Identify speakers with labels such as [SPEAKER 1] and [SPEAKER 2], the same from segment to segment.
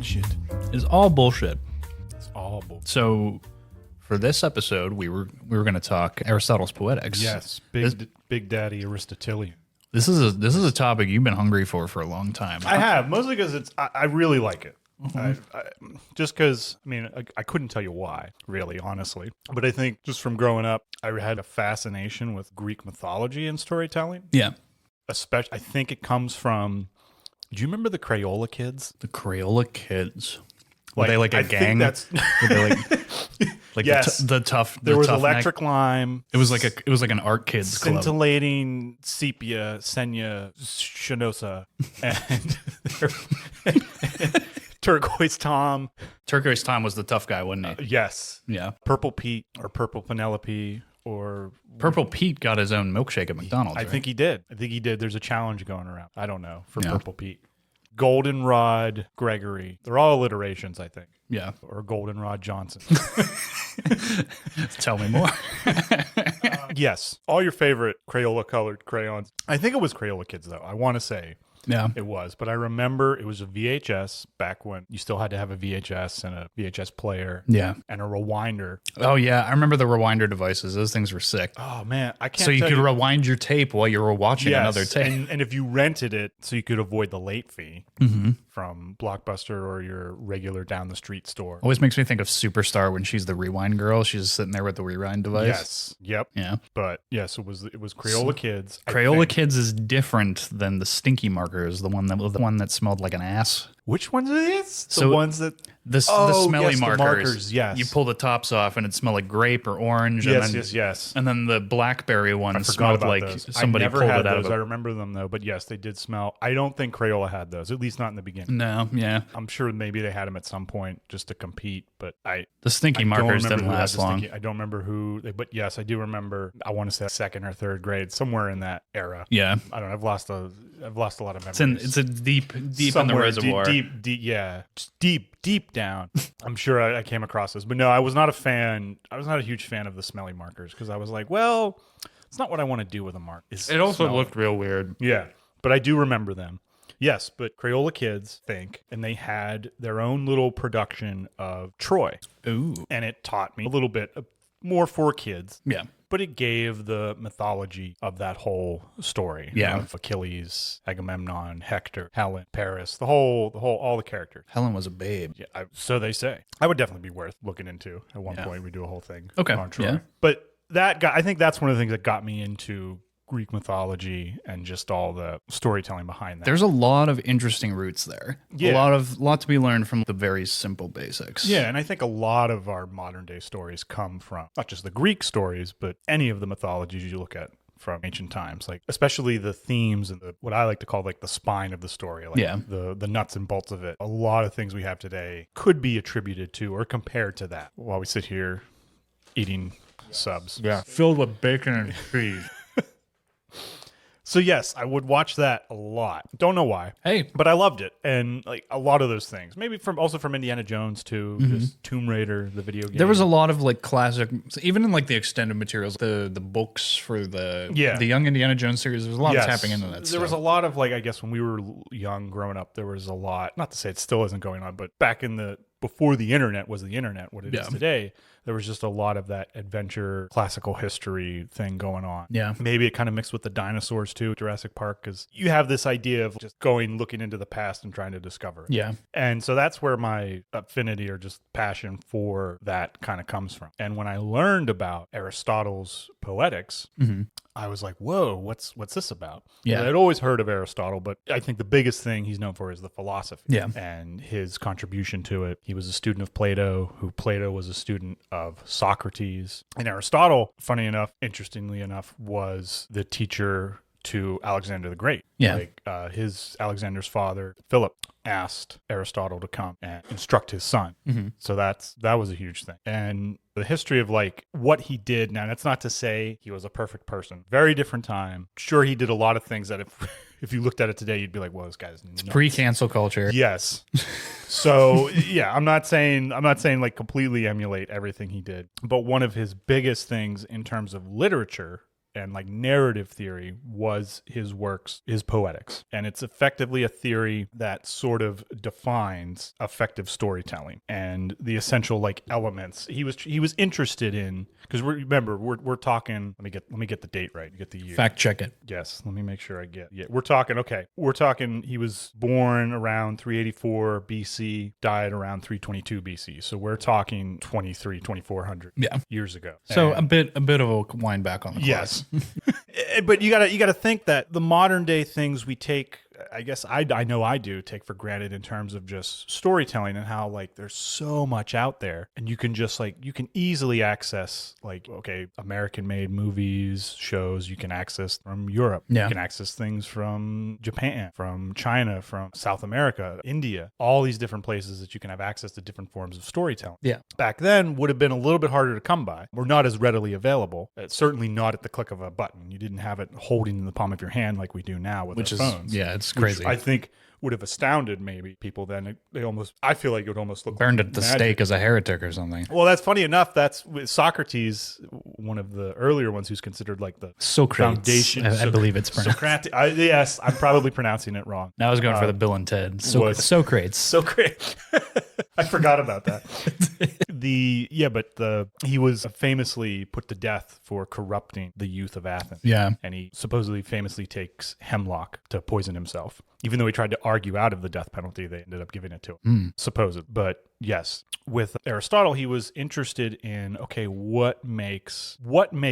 [SPEAKER 1] bullshit.
[SPEAKER 2] It's all bullshit.
[SPEAKER 1] It's all bullshit.
[SPEAKER 2] So for this episode, we were going to talk Aristotle's Poetics.
[SPEAKER 1] Yes, Big Daddy Aristotelian.
[SPEAKER 2] This is a topic you've been hungry for a long time.
[SPEAKER 1] I have, mostly because I really like it. Just because, I couldn't tell you why, really, honestly. But I think just from growing up, I had a fascination with Greek mythology and storytelling.
[SPEAKER 2] Yeah.
[SPEAKER 1] Especially, I think it comes from, do you remember the Crayola kids?
[SPEAKER 2] The Crayola kids. Were they like a gang?
[SPEAKER 1] Were
[SPEAKER 2] they like
[SPEAKER 1] yes.
[SPEAKER 2] the tough?
[SPEAKER 1] There was
[SPEAKER 2] tough
[SPEAKER 1] Electric Lime.
[SPEAKER 2] It was like an art kids club.
[SPEAKER 1] Scintillating Sepia, Senya, Shinosa, and Turquoise Tom.
[SPEAKER 2] Turquoise Tom was the tough guy, wasn't he?
[SPEAKER 1] Yes.
[SPEAKER 2] Yeah.
[SPEAKER 1] Purple Pete or Purple Penelope or...
[SPEAKER 2] Purple Pete got his own milkshake at McDonald's,
[SPEAKER 1] I
[SPEAKER 2] right?
[SPEAKER 1] think he did. There's a challenge going around. I don't know for
[SPEAKER 2] Yeah.
[SPEAKER 1] Purple Pete. Goldenrod Gregory. They're all alliterations, I think.
[SPEAKER 2] Yeah.
[SPEAKER 1] Or Goldenrod Johnson.
[SPEAKER 2] Tell me more.
[SPEAKER 1] Yes. All your favorite Crayola colored crayons. I think it was Crayola Kids, though. I want to say.
[SPEAKER 2] Yeah.
[SPEAKER 1] It was. But I remember it was a VHS back when you still had to have a VHS and a VHS player.
[SPEAKER 2] Yeah.
[SPEAKER 1] And a rewinder.
[SPEAKER 2] Oh, yeah. I remember the rewinder devices. Those things were sick.
[SPEAKER 1] Oh, man. I can't
[SPEAKER 2] So you
[SPEAKER 1] tell
[SPEAKER 2] could rewind your tape while you were watching another tape.
[SPEAKER 1] And if you rented it, so you could avoid the late fee from Blockbuster or your regular down the street store.
[SPEAKER 2] Always makes me think of Superstar when she's the rewind girl. She's sitting there with the rewind device.
[SPEAKER 1] Yes. Yep.
[SPEAKER 2] Yeah.
[SPEAKER 1] But yes, it was Crayola Kids.
[SPEAKER 2] Crayola Kids is different than the Stinky Markers, the one that smelled like an ass.
[SPEAKER 1] Which ones are these? The
[SPEAKER 2] So
[SPEAKER 1] ones that...
[SPEAKER 2] The smelly
[SPEAKER 1] yes,
[SPEAKER 2] markers.
[SPEAKER 1] The markers, yes.
[SPEAKER 2] You pull the tops off and it smelled like grape or orange.
[SPEAKER 1] Yes.
[SPEAKER 2] And then the blackberry one
[SPEAKER 1] I forgot
[SPEAKER 2] smelled
[SPEAKER 1] about
[SPEAKER 2] like
[SPEAKER 1] those.
[SPEAKER 2] somebody
[SPEAKER 1] I never
[SPEAKER 2] pulled
[SPEAKER 1] had
[SPEAKER 2] it out
[SPEAKER 1] those.
[SPEAKER 2] of
[SPEAKER 1] I
[SPEAKER 2] a...
[SPEAKER 1] remember them, though. But yes, they did smell. I don't think Crayola had those, at least not in the beginning.
[SPEAKER 2] No, yeah.
[SPEAKER 1] I'm sure maybe they had them at some point just to compete, but
[SPEAKER 2] The Stinky Markers didn't last long.
[SPEAKER 1] I don't remember who, but yes, I do remember, I want to say second or third grade, somewhere in that era.
[SPEAKER 2] Yeah.
[SPEAKER 1] I don't know, I've lost a lot of memories.
[SPEAKER 2] It's a deep in the
[SPEAKER 1] Somewhere
[SPEAKER 2] reservoir.
[SPEAKER 1] Deep down. I'm sure I came across this, but no, I was not a fan. I was not a huge fan of the smelly markers because I was like, well, it's not what I want to do with a mark.
[SPEAKER 2] It also looked real weird.
[SPEAKER 1] Yeah, but I do remember them. Yes, but Crayola Kids, and they had their own little production of Troy.
[SPEAKER 2] Ooh.
[SPEAKER 1] And it taught me a little bit more for kids.
[SPEAKER 2] Yeah.
[SPEAKER 1] But it gave the mythology of that whole story.
[SPEAKER 2] Yeah.
[SPEAKER 1] Of Achilles, Agamemnon, Hector, Helen, Paris, all the characters.
[SPEAKER 2] Helen was a babe.
[SPEAKER 1] Yeah, so they say. I would definitely be worth looking into. At one point, we do a whole thing on Troy.
[SPEAKER 2] Yeah.
[SPEAKER 1] But I think that's one of the things that got me into Greek mythology and just all the storytelling behind that.
[SPEAKER 2] There's a lot of interesting roots there.
[SPEAKER 1] Yeah.
[SPEAKER 2] A lot to be learned from the very simple basics.
[SPEAKER 1] Yeah, and I think a lot of our modern day stories come from not just the Greek stories, but any of the mythologies you look at from ancient times, like especially the themes and what I like to call like the spine of the story, like the nuts and bolts of it. A lot of things we have today could be attributed to or compared to that while we sit here eating subs.
[SPEAKER 2] Yeah. Filled with bacon and cheese.
[SPEAKER 1] So yes, I would watch that a lot. Don't know why.
[SPEAKER 2] Hey.
[SPEAKER 1] But I loved it. And like a lot of those things. Maybe also from Indiana Jones too. Just Tomb Raider, the video game.
[SPEAKER 2] There was a lot of like classic, even in like the extended materials, the books for the Young Indiana Jones series, there's a lot tapping into that
[SPEAKER 1] There was a lot of like, I guess when we were young growing up, there was a lot, not to say it still isn't going on, but back in before the internet was the internet, what it is today, there was just a lot of that adventure, classical history thing going on.
[SPEAKER 2] Yeah.
[SPEAKER 1] Maybe it kind of mixed with the dinosaurs too, Jurassic Park, because you have this idea of just looking into the past and trying to discover it.
[SPEAKER 2] Yeah.
[SPEAKER 1] And so that's where my affinity or just passion for that kind of comes from. And when I learned about Aristotle's Poetics, I was like, whoa, what's this about?
[SPEAKER 2] Yeah.
[SPEAKER 1] And I'd always heard of Aristotle, but I think the biggest thing he's known for is the philosophy.
[SPEAKER 2] Yeah.
[SPEAKER 1] And his contribution to it. He was a student of Plato, who Plato was a student of Socrates. And Aristotle, funny enough, interestingly enough, was the teacher to Alexander the Great.
[SPEAKER 2] Yeah.
[SPEAKER 1] Like Alexander's father, Philip, asked Aristotle to come and instruct his son. So that was a huge thing. And the history of like what he did, now that's not to say he was a perfect person. Very different time. Sure, he did a lot of things that if you looked at it today, you'd be like, well, this guy's nuts.
[SPEAKER 2] Pre-cancel culture.
[SPEAKER 1] Yes. So yeah, I'm not saying like completely emulate everything he did, but one of his biggest things in terms of literature and like narrative theory was his works, his Poetics. And it's effectively a theory that sort of defines effective storytelling and the essential like elements. He was interested in, because we're talking, let me get the date right, get the year.
[SPEAKER 2] Fact check it.
[SPEAKER 1] Yes, let me make sure I get. Yeah, we're talking he was born around 384 BC, died around 322 BC. So we're talking 2400 years ago.
[SPEAKER 2] So a bit of a wind back on the clock.
[SPEAKER 1] Yes. But you gotta think that the modern day things we take, I guess I know I do take for granted in terms of just storytelling and how like there's so much out there, and you can just like you can easily access like, okay, American made movies, shows you can access from Europe. You can access things from Japan, from China, from South America, India, all these different places that you can have access to different forms of storytelling. Back then would have been a little bit harder to come by. We're not as readily available. It's certainly not at the click of a button. You didn't have it holding in the palm of your hand like we do now with our phones.
[SPEAKER 2] It's crazy.
[SPEAKER 1] I think would have astounded maybe people then. I feel like it would almost look
[SPEAKER 2] burned at the stake as a heretic or something.
[SPEAKER 1] Well, that's funny enough. That's Socrates, one of the earlier ones who's considered like the
[SPEAKER 2] Socrates
[SPEAKER 1] foundation.
[SPEAKER 2] I believe it's pronounced.
[SPEAKER 1] Socrates. Yes, I'm probably pronouncing it wrong.
[SPEAKER 2] Now I was going for the Bill and Ted. Socrates.
[SPEAKER 1] I forgot about that. He was famously put to death for corrupting the youth of Athens.
[SPEAKER 2] Yeah.
[SPEAKER 1] And he supposedly famously takes hemlock to poison himself. Even though he tried to argue out of the death penalty, they ended up giving it to him. Supposed. But yes, with Aristotle, he was interested in, okay, what makes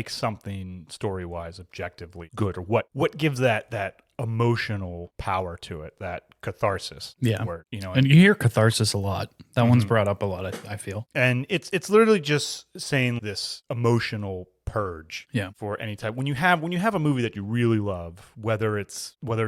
[SPEAKER 1] something story-wise objectively good, or what gives that emotional power to it, that catharsis. Where,
[SPEAKER 2] and you hear catharsis a lot. That one's brought up a lot, I feel.
[SPEAKER 1] And it's literally just saying this emotional purge for any type. When you have a movie that you really love, whether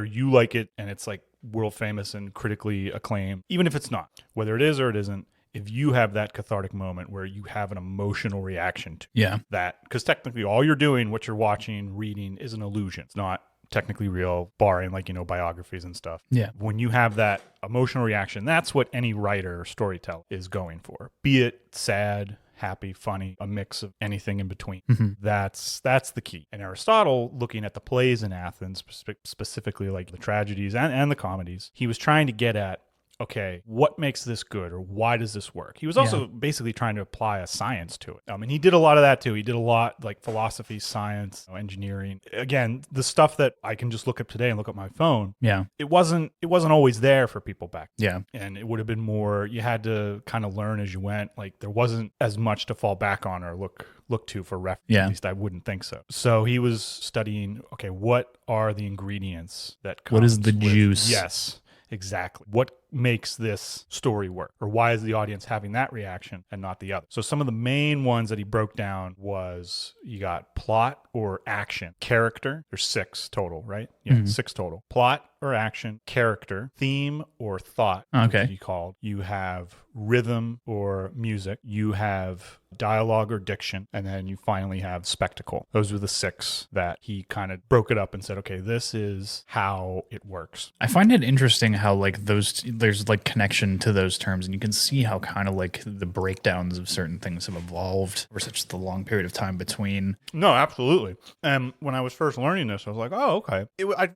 [SPEAKER 1] you like it and it's like world famous and critically acclaimed, even if it's not, whether it is or it isn't, if you have that cathartic moment where you have an emotional reaction to that, because technically all you're doing, what you're watching, reading, is an illusion. It's not technically real, barring like, biographies and stuff. When you have that emotional reaction, that's what any writer or storyteller is going for. Be it sad, happy, funny, a mix of anything in between. That's the key. And Aristotle, looking at the plays in Athens, specifically like the tragedies and the comedies, he was trying to get at, okay, what makes this good, or why does this work? He was also basically trying to apply a science to it. And he did a lot of that too. He did a lot like philosophy, science, engineering. Again, the stuff that I can just look up today and look at my phone. It wasn't always there for people back then. And it would have been more, you had to kind of learn as you went. Like there wasn't as much to fall back on or look to for reference. At least I wouldn't think so. So he was studying, okay, what are the ingredients that come?
[SPEAKER 2] What is the juice?
[SPEAKER 1] Yes. Exactly. What makes this story work? Or why is the audience having that reaction and not the other? So some of the main ones that he broke down was, you got plot or action, character. There's 6 total, right? 6 total. Plot or action, character, theme or thought. He called. You have rhythm or music. You have dialogue or diction. And then you finally have spectacle. Those were the 6 that he kind of broke it up and said, okay, this is how it works.
[SPEAKER 2] I find it interesting how like there's like connection to those terms, and you can see how kind of like the breakdowns of certain things have evolved over such the long period of time between.
[SPEAKER 1] No, absolutely. And when I was first learning this, I was like, oh, okay.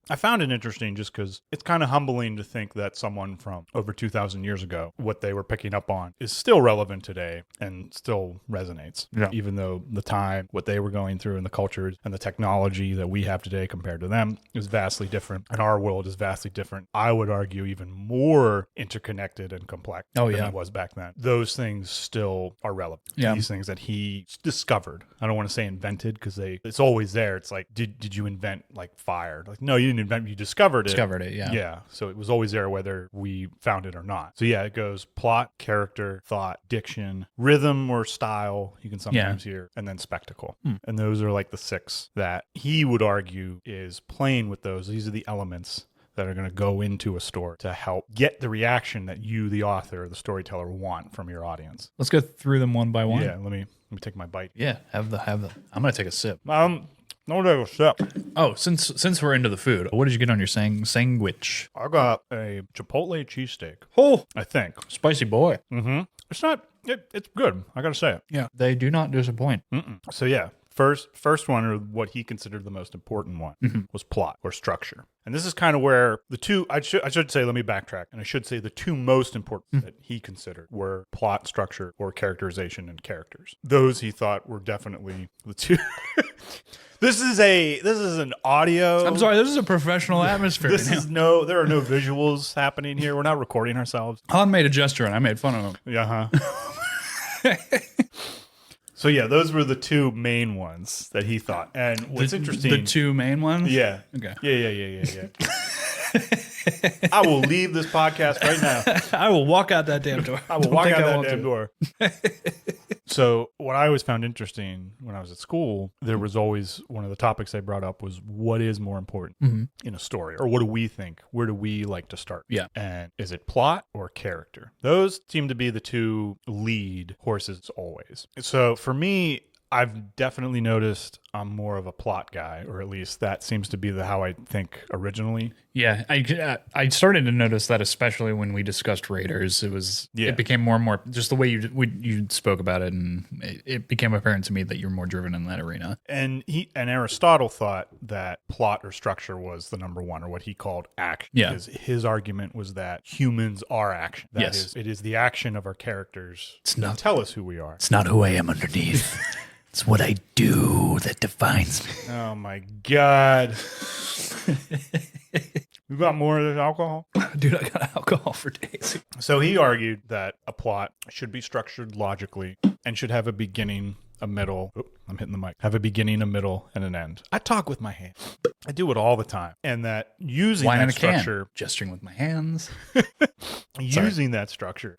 [SPEAKER 1] I found it interesting just because it's kind of humbling to think that someone from over 2,000 years ago, what they were picking up on is still relevant today and still resonates. Even though the time, what they were going through, and the cultures and the technology that we have today compared to them is vastly different, and our world is vastly different. I would argue even more interconnected and complex than it was back then. Those things still are relevant. These things that he discovered. I don't want to say invented, because it's always there. It's like, did you invent like fire? Like, no, you didn't invent, you discovered it. Yeah. So it was always there whether we found it or not. So it goes plot, character, thought, diction, rhythm or style, you can sometimes hear, and then spectacle. And those are like the 6 that he would argue is playing with those. These are the elements that are going to go into a story to help get the reaction that you, the author, the storyteller, want from your audience.
[SPEAKER 2] Let's go through them one by one.
[SPEAKER 1] Yeah, let me take my bite.
[SPEAKER 2] Yeah, have the. I'm going to take a sip.
[SPEAKER 1] No, take a sip.
[SPEAKER 2] Oh, since we're into the food, what did you get on your sandwich?
[SPEAKER 1] I got a Chipotle cheesesteak.
[SPEAKER 2] Oh,
[SPEAKER 1] I think.
[SPEAKER 2] Spicy boy.
[SPEAKER 1] It's not. It's good. I got to say it.
[SPEAKER 2] Yeah, they do not disappoint.
[SPEAKER 1] So First one, or what he considered the most important one, was plot or structure. And this is kind of where the two, I should say, let me backtrack. And I should say the two most important that he considered were plot, structure, or characterization and characters. Those he thought were definitely the two. This is an audio.
[SPEAKER 2] I'm sorry, this is a professional atmosphere.
[SPEAKER 1] There are no visuals happening here. We're not recording ourselves.
[SPEAKER 2] Hahn made a gesture and I made fun of him.
[SPEAKER 1] Yeah, So yeah, those were the two main ones that he thought. And what's interesting,
[SPEAKER 2] the two main ones?
[SPEAKER 1] Yeah.
[SPEAKER 2] Okay.
[SPEAKER 1] Yeah. I will leave this podcast right now.
[SPEAKER 2] I will walk out that damn door.
[SPEAKER 1] I will walk out that damn door. So what I always found interesting when I was at school, there was always one of the topics they brought up was what is more important in a story, or what do we think? Where do we like to start?
[SPEAKER 2] Yeah.
[SPEAKER 1] And is it plot or character? Those seem to be the two lead horses always. So for me, I've definitely noticed I'm more of a plot guy, or at least that seems to be how I think originally.
[SPEAKER 2] Yeah, I started to notice that, especially when we discussed Raiders. It became more and more just the way you spoke about it, and it became apparent to me that you're more driven in that arena.
[SPEAKER 1] And Aristotle thought that plot or structure was the number one, or what he called action.
[SPEAKER 2] Yeah.
[SPEAKER 1] His argument was that humans are action. That
[SPEAKER 2] Yes.
[SPEAKER 1] it is the action of our characters that tell us who we are.
[SPEAKER 2] It's not who I am underneath. It's what I do that defines me.
[SPEAKER 1] Oh my God. You got more of this alcohol?
[SPEAKER 2] Dude, I got alcohol for days.
[SPEAKER 1] So he argued that a plot should be structured logically and should have a beginning, a middle. I'm hitting the mic. Have a beginning, a middle, and an end. I talk with my hands. I do it all the time. And that using
[SPEAKER 2] Wine
[SPEAKER 1] that
[SPEAKER 2] in a
[SPEAKER 1] structure,
[SPEAKER 2] can. Gesturing with my hands.
[SPEAKER 1] using that structure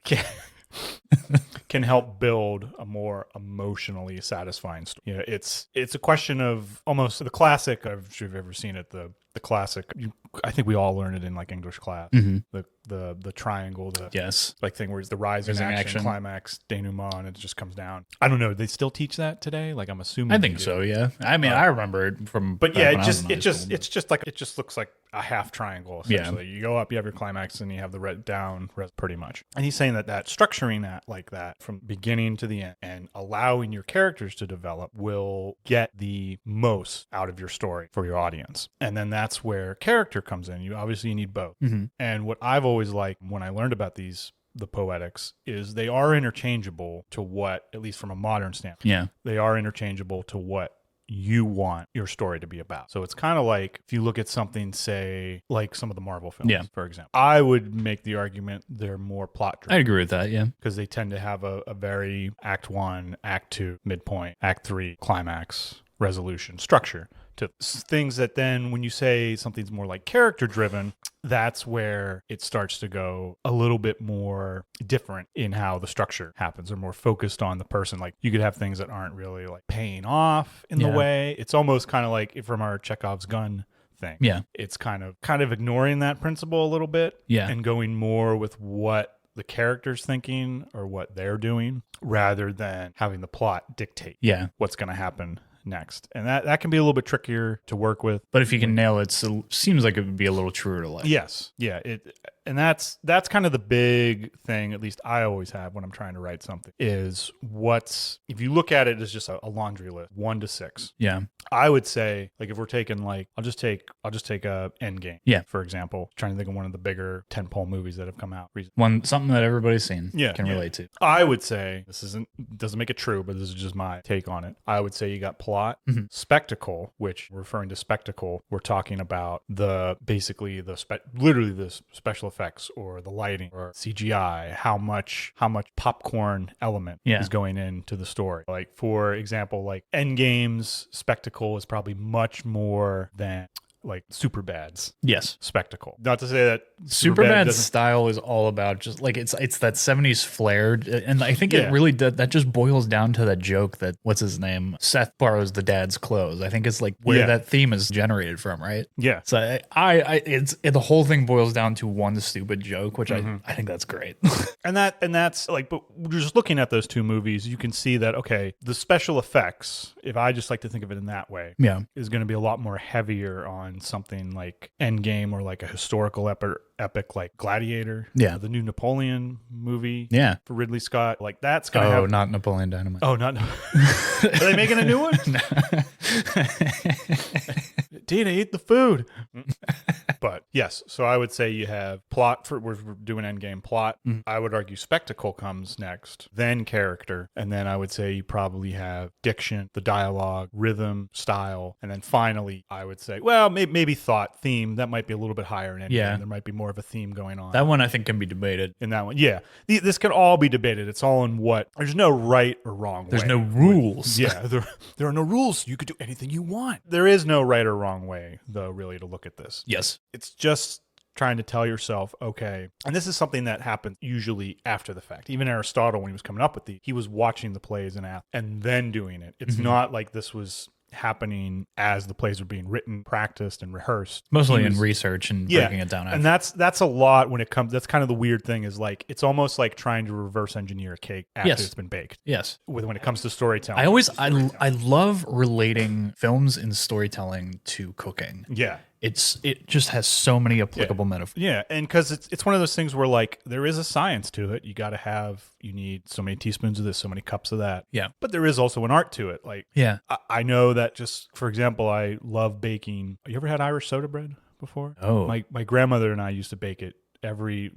[SPEAKER 1] can help build a more emotionally satisfying story. You know, it's a question of almost the classic. If you've ever seen it, the classic. I think we all learned it in like English class. The triangle,
[SPEAKER 2] yes,
[SPEAKER 1] like thing where it's the rising action, climax, denouement, and it just comes down. I don't know. They still teach that today? Like I'm assuming.
[SPEAKER 2] I think so. Yeah. I mean, I remember it from.
[SPEAKER 1] But yeah, it just looks like a half triangle. Essentially, you go up, you have your climax, and you have the down, pretty much. And he's saying that structuring that like that from beginning to the end and allowing your characters to develop will get the most out of your story for your audience. And then that's where character comes in. You obviously need both. And what I've always liked when I learned about the Poetics is they are interchangeable to what, at least from a modern standpoint, they are interchangeable to what you want your story to be about. So it's kind of like if you look at something, say, like some of the Marvel films, for example, I would make the argument they're more plot driven.
[SPEAKER 2] I agree with that, yeah.
[SPEAKER 1] Because they tend to have a very Act 1, Act 2, midpoint, Act 3, climax, resolution, structure to things that then when you say something's more like character driven, that's where it starts to go a little bit more different in how the structure happens, or more focused on the person. Like you could have things that aren't really like paying off in the way. It's almost kind of like from our Chekhov's gun thing. Yeah. It's kind of ignoring that principle a little bit and going more with what the character's thinking or what they're doing rather than having the plot dictate what's going to happen next. And that can be a little bit trickier to work with.
[SPEAKER 2] But if you can nail it, it seems like it would be a little truer to life.
[SPEAKER 1] Yes. Yeah. And that's kind of the big thing, at least I always have when I'm trying to write something, is if you look at it as just a laundry list, 1 to 6. Yeah. I would say, like, if we're taking like, I'll just take a Endgame. Yeah. For example, trying to think of one of the bigger tentpole movies that have come out recently.
[SPEAKER 2] Something that everybody's seen. Can relate to.
[SPEAKER 1] I would say, doesn't make it true, but this is just my take on it. I would say you got plot, spectacle, which referring to spectacle, we're talking about literally the special effects or the lighting or CGI, how much popcorn element is going into the story. Like, for example, like Endgame's spectacle is probably much more than like Superbad's spectacle. Not to say that
[SPEAKER 2] Superbad's style is all about just like it's that 70s flair, and I think it really that just boils down to that joke that what's his name, Seth borrows the dad's clothes. I think it's like where that theme is generated from, right? Yeah. So the whole thing boils down to one stupid joke, which I think that's great.
[SPEAKER 1] and that's like, but just looking at those two movies, you can see that the special effects, if I just like to think of it in that way, is going to be a lot more heavier on in something like Endgame or like a historical epic like Gladiator.
[SPEAKER 2] Yeah.
[SPEAKER 1] The new Napoleon movie.
[SPEAKER 2] Yeah.
[SPEAKER 1] For Ridley Scott. Like that's going to have.
[SPEAKER 2] Not Napoleon Dynamite.
[SPEAKER 1] Oh, not. Are they making a new one? Dana, eat the food. But yes, so I would say you have plot we're doing Endgame plot. I would argue spectacle comes next, then character, and then I would say you probably have diction, the dialogue, rhythm, style, and then finally I would say, well, maybe thought, theme. That might be a little bit higher in Endgame.
[SPEAKER 2] Yeah.
[SPEAKER 1] There might be more of a theme going on.
[SPEAKER 2] That one I think can be debated.
[SPEAKER 1] In that one, yeah. This can all be debated. It's all in what. There's no right or wrong
[SPEAKER 2] There's
[SPEAKER 1] way.
[SPEAKER 2] no rules.
[SPEAKER 1] Yeah, there are no rules. You could do anything you want. There is no right or wrong way, though, really, to look at this.
[SPEAKER 2] Yes.
[SPEAKER 1] It's just trying to tell yourself, okay, and this is something that happens usually after the fact. Even Aristotle, when he was coming up with he was watching the plays and then doing it. It's not like this was happening as the plays were being written, practiced, and rehearsed.
[SPEAKER 2] Mostly in research and breaking it down.
[SPEAKER 1] And that's a lot when it comes. That's kind of the weird thing is like it's almost like trying to reverse engineer a cake after it's been baked.
[SPEAKER 2] Yes.
[SPEAKER 1] When it comes to storytelling,
[SPEAKER 2] I love relating films and storytelling to cooking.
[SPEAKER 1] Yeah.
[SPEAKER 2] It just has so many applicable metaphors.
[SPEAKER 1] Yeah, and because it's one of those things where like there is a science to it. You need so many teaspoons of this, so many cups of that.
[SPEAKER 2] Yeah.
[SPEAKER 1] But there is also an art to it. Like I know that just for example, I love baking. You ever had Irish soda bread before?
[SPEAKER 2] Oh.
[SPEAKER 1] My grandmother and I used to bake it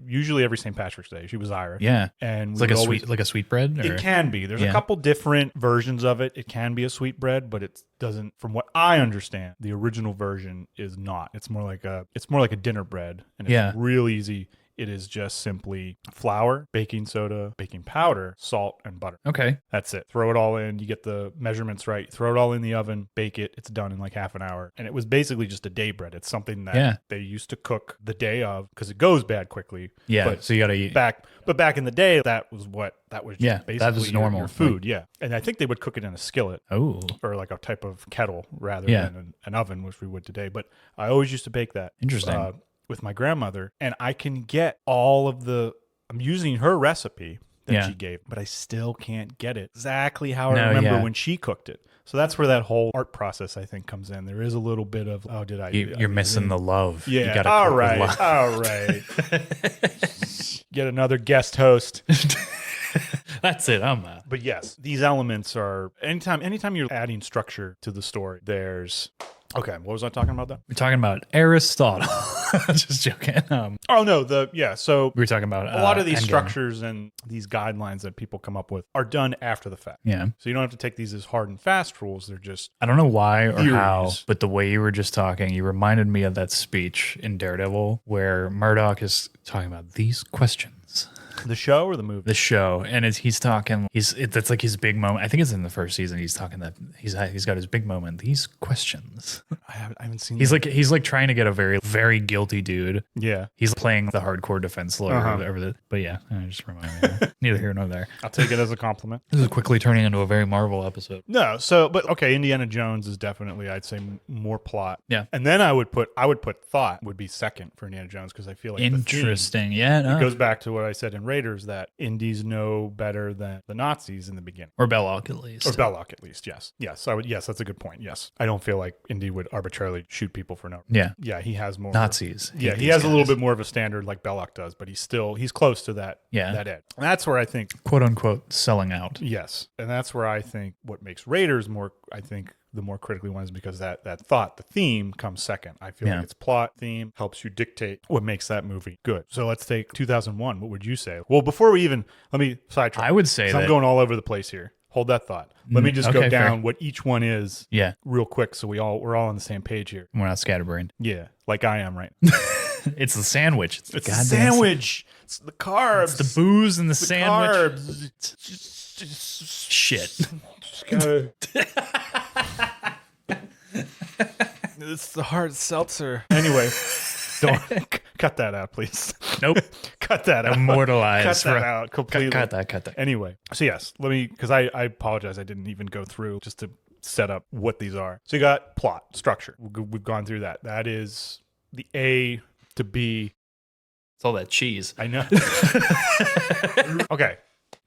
[SPEAKER 1] usually every St. Patrick's Day. She was Irish.
[SPEAKER 2] Yeah.
[SPEAKER 1] And
[SPEAKER 2] it's like a sweet bread? Or?
[SPEAKER 1] It can be. There's a couple different versions of it. It can be a sweet bread, but it doesn't, from what I understand, the original version is not. It's more like a dinner bread, and it's real easy. It is just simply flour, baking soda, baking powder, salt, and butter.
[SPEAKER 2] Okay.
[SPEAKER 1] That's it. Throw it all in. You get the measurements right. Throw it all in the oven, bake it. It's done in like half an hour. And it was basically just a day bread. It's something that they used to cook the day of because it goes bad quickly.
[SPEAKER 2] Yeah.
[SPEAKER 1] But
[SPEAKER 2] so you got to eat.
[SPEAKER 1] Back in the day, that was basically
[SPEAKER 2] that was normal
[SPEAKER 1] your food. Yeah. And I think they would cook it in a skillet.
[SPEAKER 2] Oh.
[SPEAKER 1] Or like a type of kettle rather than an oven, which we would today. But I always used to bake that.
[SPEAKER 2] Interesting.
[SPEAKER 1] With my grandmother, and I can get all of I'm using her recipe that she gave, but I still can't get it exactly how I remember when she cooked it. So that's where that whole art process, I think, comes in. There is a little bit of,
[SPEAKER 2] You're missing the love.
[SPEAKER 1] Yeah.
[SPEAKER 2] You gotta
[SPEAKER 1] all right. All right. Get another guest host.
[SPEAKER 2] That's it. I'm out.
[SPEAKER 1] But yes, these elements are anytime you're adding structure to the story, there's. Okay, what was I talking about then?
[SPEAKER 2] We're talking about Aristotle. Just joking.
[SPEAKER 1] So
[SPEAKER 2] we were talking about
[SPEAKER 1] a lot of these structures and these guidelines that people come up with are done after the fact.
[SPEAKER 2] Yeah.
[SPEAKER 1] So you don't have to take these as hard and fast rules. They're just
[SPEAKER 2] I don't know why or
[SPEAKER 1] theories.
[SPEAKER 2] how, but the way you were just talking, you reminded me of that speech in Daredevil where Murdoch is talking about these questions.
[SPEAKER 1] The show or the movie?
[SPEAKER 2] The show, and he's talking. That's like his big moment. I think it's in the first season. He's talking that he's got his big moment. These questions.
[SPEAKER 1] I haven't seen.
[SPEAKER 2] He's like trying to get a very very guilty dude.
[SPEAKER 1] Yeah,
[SPEAKER 2] he's playing the hardcore defense lawyer. Or whatever. But yeah, I just remind me. Neither here nor there.
[SPEAKER 1] I'll take it as a compliment.
[SPEAKER 2] This is quickly turning into a very Marvel episode.
[SPEAKER 1] No, but okay. Indiana Jones is definitely, I'd say, more plot.
[SPEAKER 2] Yeah,
[SPEAKER 1] and then I would put thought would be second for Indiana Jones because I feel like
[SPEAKER 2] interesting.
[SPEAKER 1] It goes back to what I said in Raiders that Indies know better than the Nazis in the beginning.
[SPEAKER 2] Or Belloc, at least.
[SPEAKER 1] Yes. Yes, that's a good point. Yes. I don't feel like Indy would arbitrarily shoot people for no.
[SPEAKER 2] Yeah.
[SPEAKER 1] Yeah, he has more.
[SPEAKER 2] Nazis.
[SPEAKER 1] Yeah, he has a little bit more of a standard like Belloc does, but he's close to that edge. And that's where I think
[SPEAKER 2] quote unquote selling out.
[SPEAKER 1] Yes. And that's where I think what makes Raiders more, I think, the more critically ones because that thought, the theme comes second. I feel like it's plot, theme, helps you dictate what makes that movie good. So let's take 2001. What would you say? Well, before we even, let me sidetrack.
[SPEAKER 2] I would say that
[SPEAKER 1] I'm going all over the place here. Hold that thought. Let me just go down what each one is real quick so we're all on the same page here.
[SPEAKER 2] We're not scatterbrained.
[SPEAKER 1] Yeah, like I am, right?
[SPEAKER 2] It's the sandwich.
[SPEAKER 1] It's the sandwich. It's the carbs.
[SPEAKER 2] It's the booze and the sandwich.
[SPEAKER 1] Carbs.
[SPEAKER 2] Shit.
[SPEAKER 1] It's the hard seltzer. Anyway, don't cut that out, please.
[SPEAKER 2] Nope.
[SPEAKER 1] Cut that out.
[SPEAKER 2] Immortalize.
[SPEAKER 1] Cut that out completely.
[SPEAKER 2] Cut that.
[SPEAKER 1] Anyway, so yes, because I apologize. I didn't even go through just to set up what these are. So you got plot, structure. We've gone through that. That is the A to B.
[SPEAKER 2] It's all that cheese.
[SPEAKER 1] I know. Okay.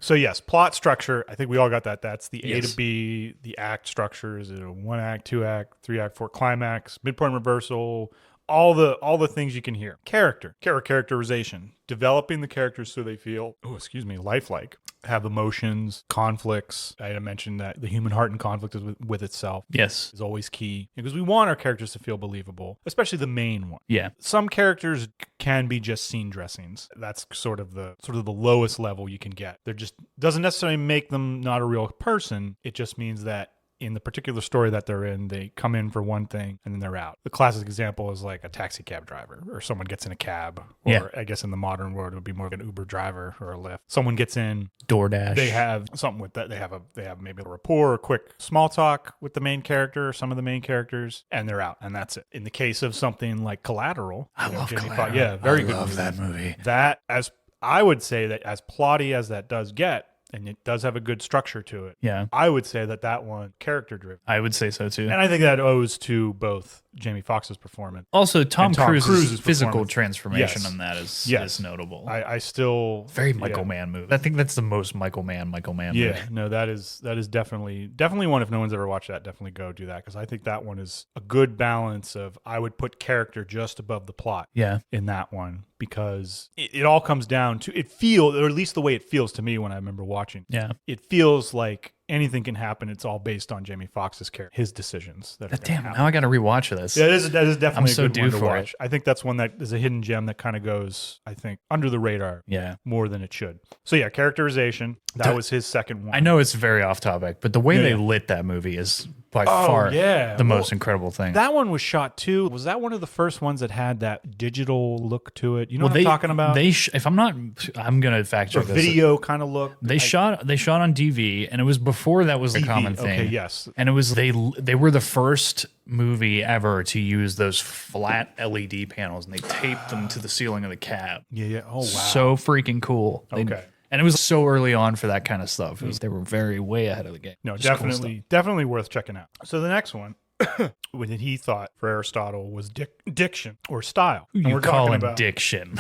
[SPEAKER 1] So yes, plot structure. I think we all got that. That's the A
[SPEAKER 2] Yes.
[SPEAKER 1] to B. The act structure is a 1 act, 2 act, 3 act, 4 climax, midpoint reversal. All the things you can hear. Characterization. Developing the characters so they feel, lifelike. Have emotions, conflicts. I had mentioned that the human heart in conflict is with itself.
[SPEAKER 2] Yes.
[SPEAKER 1] Is always key because we want our characters to feel believable, especially the main one.
[SPEAKER 2] Yeah.
[SPEAKER 1] Some characters can be just scene dressings. That's sort of the lowest level you can get. They're just doesn't necessarily make them not a real person. It just means that in the particular story that they're in, they come in for one thing and then they're out. The classic example is like a taxi cab driver, or someone gets in a cab, or I guess in the modern world it would be more of an Uber driver or a Lyft. Someone gets in,
[SPEAKER 2] DoorDash.
[SPEAKER 1] they have something with that. They have maybe a rapport or quick small talk with the main character or some of the main characters, and they're out, and that's it. In the case of something like Collateral,
[SPEAKER 2] I love
[SPEAKER 1] Jamie
[SPEAKER 2] Collateral.
[SPEAKER 1] Foxx, very good.
[SPEAKER 2] I love that movie.
[SPEAKER 1] That, as I would say, that as plotty as that does get, and it does have a good structure to it.
[SPEAKER 2] Yeah.
[SPEAKER 1] I would say that one character driven.
[SPEAKER 2] I would say so too.
[SPEAKER 1] And I think that owes to both Jamie Foxx's performance.
[SPEAKER 2] Also, Tom Cruise's physical
[SPEAKER 1] performance.
[SPEAKER 2] transformation
[SPEAKER 1] Yes.
[SPEAKER 2] on that is notable.
[SPEAKER 1] I still
[SPEAKER 2] Very Michael Mann movie. I think that's the most Michael Mann movie.
[SPEAKER 1] Yeah, no, that is definitely one. If no one's ever watched that, definitely go do that, because I think that one is a good balance of, I would put character just above the plot.
[SPEAKER 2] Yeah.
[SPEAKER 1] In that one, because it all comes down to, it feels, or at least the way it feels to me when I remember watching.
[SPEAKER 2] Yeah.
[SPEAKER 1] It feels like anything can happen. It's all based on Jamie Foxx's character, his decisions.
[SPEAKER 2] Damn, now I got to rewatch this.
[SPEAKER 1] Yeah, that is definitely
[SPEAKER 2] I'm so
[SPEAKER 1] a good
[SPEAKER 2] due
[SPEAKER 1] one to
[SPEAKER 2] for
[SPEAKER 1] watch.
[SPEAKER 2] it.
[SPEAKER 1] I think that's one that is a hidden gem that kind of goes, I think, under the radar.
[SPEAKER 2] Yeah.
[SPEAKER 1] More than it should. So yeah, characterization. That was his second one.
[SPEAKER 2] I know it's very off topic, but the way they lit that movie is by far the most incredible thing.
[SPEAKER 1] That one was shot too. Was that one of the first ones that had that digital look to it? You know what I'm talking about?
[SPEAKER 2] If I'm not, I'm gonna fact check this.
[SPEAKER 1] Video kind of look.
[SPEAKER 2] They shot on DV, and it was before that was a common thing.
[SPEAKER 1] Okay, yes.
[SPEAKER 2] And it was they were the first movie ever to use those flat LED panels, and they taped them to the ceiling of the cab.
[SPEAKER 1] Yeah. Oh wow.
[SPEAKER 2] So freaking cool.
[SPEAKER 1] Okay.
[SPEAKER 2] And it was so early on for that kind of stuff. They were very way ahead of the game.
[SPEAKER 1] No,
[SPEAKER 2] Just cool stuff.
[SPEAKER 1] definitely worth checking out. So the next one, what he thought for Aristotle was diction or style.
[SPEAKER 2] Who you calling diction?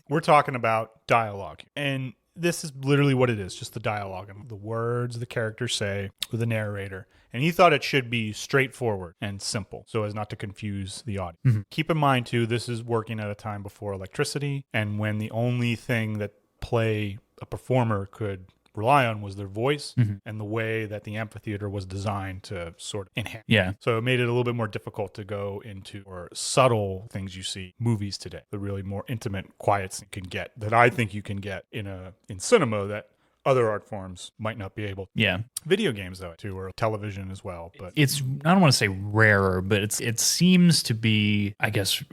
[SPEAKER 1] We're talking about dialogue. And this is literally what it is, just the dialogue and the words the characters say with the narrator. And he thought it should be straightforward and simple so as not to confuse the audience. Mm-hmm. Keep in mind, too, this is working at a time before electricity, and when the only thing that a performer could rely on was their voice, and the way that the amphitheater was designed to sort of enhance.
[SPEAKER 2] Yeah.
[SPEAKER 1] So it made it a little bit more difficult to go into or subtle things you see movies today. The really more intimate, quiet you can get, that I think you can get in cinema that other art forms might not be able to.
[SPEAKER 2] Yeah.
[SPEAKER 1] Video games, though, too, or television as well. But
[SPEAKER 2] it's, I don't want to say rarer, but it seems to be, I guess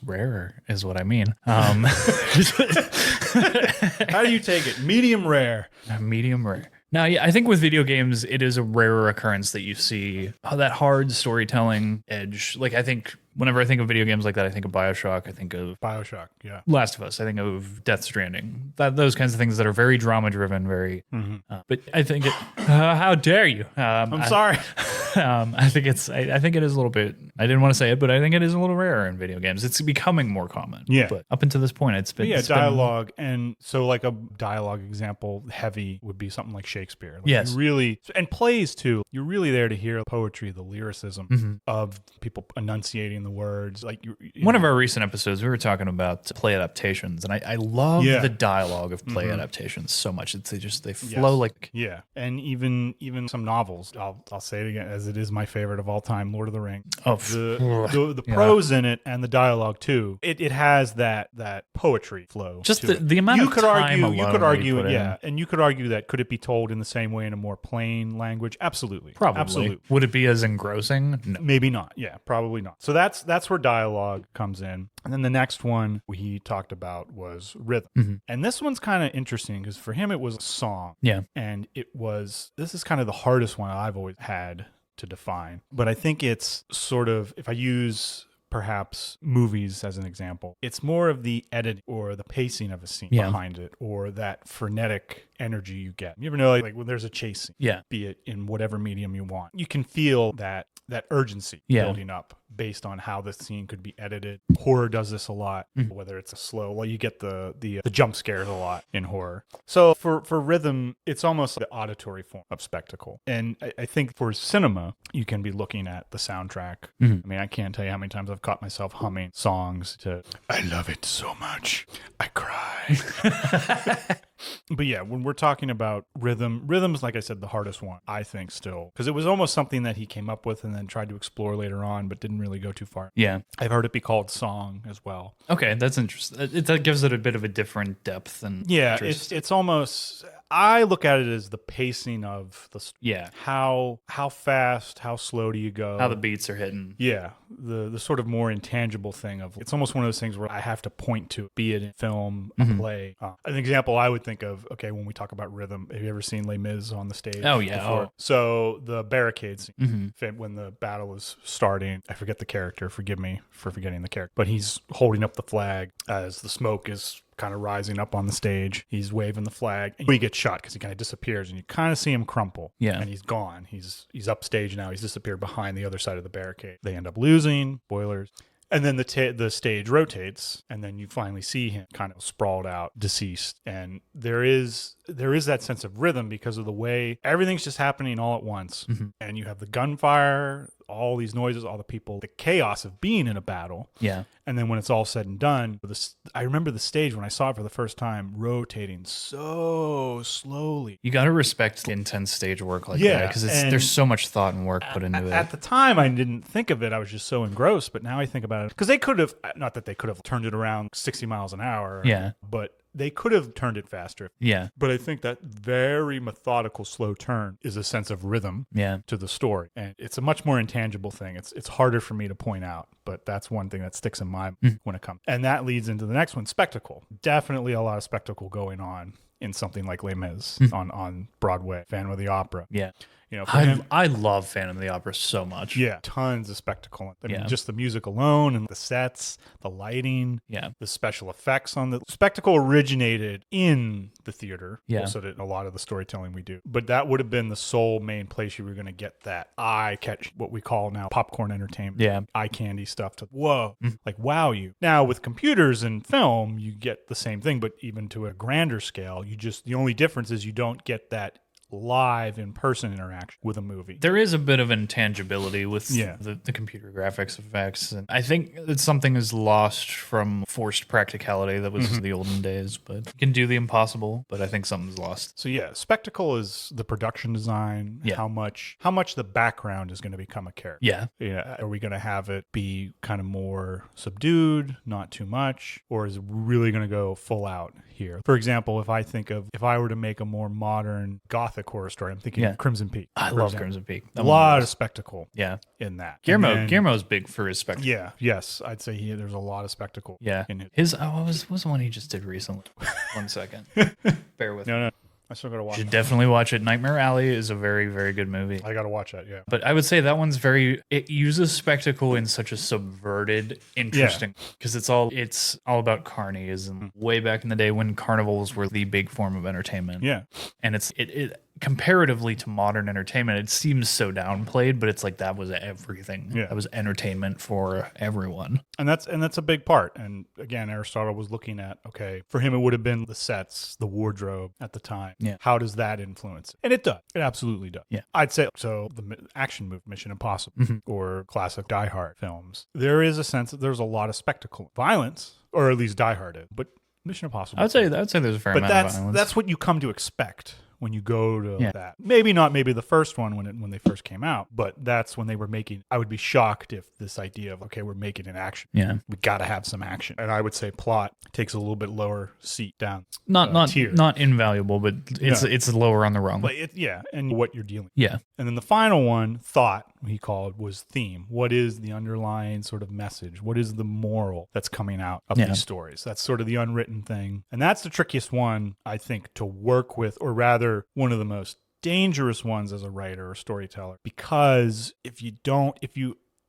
[SPEAKER 2] rarer is what I mean.
[SPEAKER 1] How do you take it? Medium rare.
[SPEAKER 2] Medium rare. Now, yeah, I think with video games, it is a rarer occurrence that you see that hard storytelling edge. Like, I think whenever I think of video games like that, I think of BioShock. I think of
[SPEAKER 1] yeah.
[SPEAKER 2] Last of Us. I think of Death Stranding. Those kinds of things that are very drama driven, very. But I think how dare you?
[SPEAKER 1] I'm sorry.
[SPEAKER 2] I think it is a little bit. I didn't want to say it, but I think it is a little rarer in video games. It's becoming more common.
[SPEAKER 1] Yeah.
[SPEAKER 2] But up until this point, it's been
[SPEAKER 1] dialogue, and so like a dialogue example, heavy would be something like Shakespeare. Like
[SPEAKER 2] yes.
[SPEAKER 1] You really, and plays too. You're really there to hear poetry, the lyricism of people enunciating the words. Like
[SPEAKER 2] one of our recent episodes, we were talking about play adaptations, and I love the dialogue of play adaptations so much. They flow like
[SPEAKER 1] and even some novels. I'll say it again, as it is my favorite of all time, Lord of the Rings.
[SPEAKER 2] Oh,
[SPEAKER 1] the prose in it and the dialogue too. It has that poetry flow.
[SPEAKER 2] Just the amount of time alone.
[SPEAKER 1] You could argue, and you could argue that could it be told in the same way in a more plain language? Absolutely,
[SPEAKER 2] probably.
[SPEAKER 1] Absolutely.
[SPEAKER 2] Would it be as engrossing? No.
[SPEAKER 1] Maybe not. Yeah, probably not. So that's where dialogue comes in. And then the next one he talked about was rhythm. And this one's kind of interesting because for him it was a song.
[SPEAKER 2] Yeah.
[SPEAKER 1] And this is kind of the hardest one I've always had to define. But I think it's sort of, if I use perhaps movies as an example, it's more of the edit or the pacing of a scene behind it, or that frenetic energy you get. You ever know, like when there's a chase scene, be it in whatever medium you want, you can feel that urgency building up based on how the scene could be edited. Horror does this a lot, whether it's a slow, well, you get the jump scares a lot in horror. So for rhythm, it's almost the auditory form of spectacle. And I think for cinema, you can be looking at the soundtrack. I mean, I can't tell you how many times I've caught myself humming songs to, I love it so much, I cry. But yeah, when we're talking about rhythm's, like I said, the hardest one, I think, still. Because it was almost something that he came up with and then tried to explore later on, but didn't really go too far.
[SPEAKER 2] Yeah.
[SPEAKER 1] I've heard it be called song as well.
[SPEAKER 2] Okay, that's interesting. That gives it a bit of a different depth and
[SPEAKER 1] yeah,
[SPEAKER 2] interest.
[SPEAKER 1] it's almost... I look at it as the pacing of the how fast, how slow do you go,
[SPEAKER 2] how the beats are hitting.
[SPEAKER 1] Yeah, the sort of more intangible thing of it's almost one of those things where I have to point to, be it in film, a play. An example I would think of, okay, when we talk about rhythm, have you ever seen Les Mis on the stage?
[SPEAKER 2] Oh yeah.
[SPEAKER 1] Before? So the barricade scene, when the battle is starting, I forget the character. Forgive me for forgetting the character, but he's holding up the flag as the smoke is kind of rising up on the stage. He's waving the flag. And he gets shot because he kind of disappears, and you kind of see him crumple.
[SPEAKER 2] Yeah.
[SPEAKER 1] And he's gone. He's upstage now. He's disappeared behind the other side of the barricade. They end up losing. Spoilers. And then the stage rotates, and then you finally see him kind of sprawled out, deceased. And there is that sense of rhythm because of the way everything's just happening all at once. And you have the gunfire, all these noises, all the people, the chaos of being in a battle.
[SPEAKER 2] Yeah.
[SPEAKER 1] And then when it's all said and done, I remember the stage when I saw it for the first time rotating so slowly.
[SPEAKER 2] You got to respect intense stage work like that because there's so much thought and work put into it.
[SPEAKER 1] At the time, I didn't think of it. I was just so engrossed. But now I think about it because they could have, not that they could have turned it around 60 miles an hour.
[SPEAKER 2] Yeah.
[SPEAKER 1] But they could have turned it faster.
[SPEAKER 2] Yeah.
[SPEAKER 1] But I think that very methodical slow turn is a sense of rhythm to the story. And it's a much more intangible thing. It's harder for me to point out, but that's one thing that sticks in my when it comes. And that leads into the next one, spectacle. Definitely a lot of spectacle going on in something like Les Mis on Broadway, Phantom of the Opera.
[SPEAKER 2] Yeah.
[SPEAKER 1] You know,
[SPEAKER 2] I love Phantom of the Opera so much.
[SPEAKER 1] Yeah, tons of spectacle. I mean, just the music alone and the sets, the lighting, the special effects on the spectacle originated in the theater.
[SPEAKER 2] Yeah,
[SPEAKER 1] so did a lot of the storytelling we do. But that would have been the sole main place you were going to get that eye catch, what we call now popcorn entertainment.
[SPEAKER 2] Yeah,
[SPEAKER 1] eye candy stuff to like wow you. Now with computers and film, you get the same thing, but even to a grander scale, the only difference is you don't get that live in-person interaction with a movie.
[SPEAKER 2] There is a bit of intangibility with the computer graphics effects, and I think that something is lost from forced practicality that was the olden days, but you can do the impossible, but I think something's lost.
[SPEAKER 1] So spectacle is the production design, how much the background is going to become a character. Are we going to have it be kind of more subdued, not too much, or is it really going to go full out here? For example, if I were to make a more modern gothic horror story, I'm thinking of Crimson Peak.
[SPEAKER 2] I love Crimson Peak.
[SPEAKER 1] A lot of spectacle in that.
[SPEAKER 2] Guillermo's big for his spectacle.
[SPEAKER 1] Yes, I'd say there's a lot of spectacle in it.
[SPEAKER 2] What was the one he just did recently? 1 second. Bear with me.
[SPEAKER 1] No. I still got to watch it.
[SPEAKER 2] You should definitely watch it. Nightmare Alley is a very, very good movie.
[SPEAKER 1] I got to watch that,
[SPEAKER 2] But I would say that one's it uses spectacle in such a subverted, interesting, because it's all about carnies way back in the day when carnivals were the big form of entertainment.
[SPEAKER 1] Yeah.
[SPEAKER 2] And it comparatively to modern entertainment, it seems so downplayed, but it's like that was everything.
[SPEAKER 1] Yeah.
[SPEAKER 2] That was entertainment for everyone.
[SPEAKER 1] And that's a big part. And again, Aristotle was looking at, okay, for him it would have been the sets, the wardrobe at the time.
[SPEAKER 2] Yeah.
[SPEAKER 1] How does that influence it? And it does. It absolutely does.
[SPEAKER 2] Yeah.
[SPEAKER 1] I'd say so the action movie, Mission Impossible, or classic Die Hard films. There is a sense that there's a lot of spectacle. Violence, or at least Die Hard is. But Mission Impossible.
[SPEAKER 2] I'd say there's a fair amount of violence.
[SPEAKER 1] That's what you come to expect when you go to that. Maybe the first one when they first came out, but that's when they were making. I would be shocked if this idea of, okay, we're making an action.
[SPEAKER 2] Yeah.
[SPEAKER 1] We got to have some action. And I would say plot takes a little bit lower seat down.
[SPEAKER 2] Tier. Not invaluable, but it's lower on the rung.
[SPEAKER 1] But and what you're dealing with.
[SPEAKER 2] Yeah.
[SPEAKER 1] And then the final one, thought, he called, was theme. What is the underlying sort of message? What is the moral that's coming out of these stories? That's sort of the unwritten thing. And that's the trickiest one, I think, to work with, or rather one of the most dangerous ones as a writer or storyteller, because if you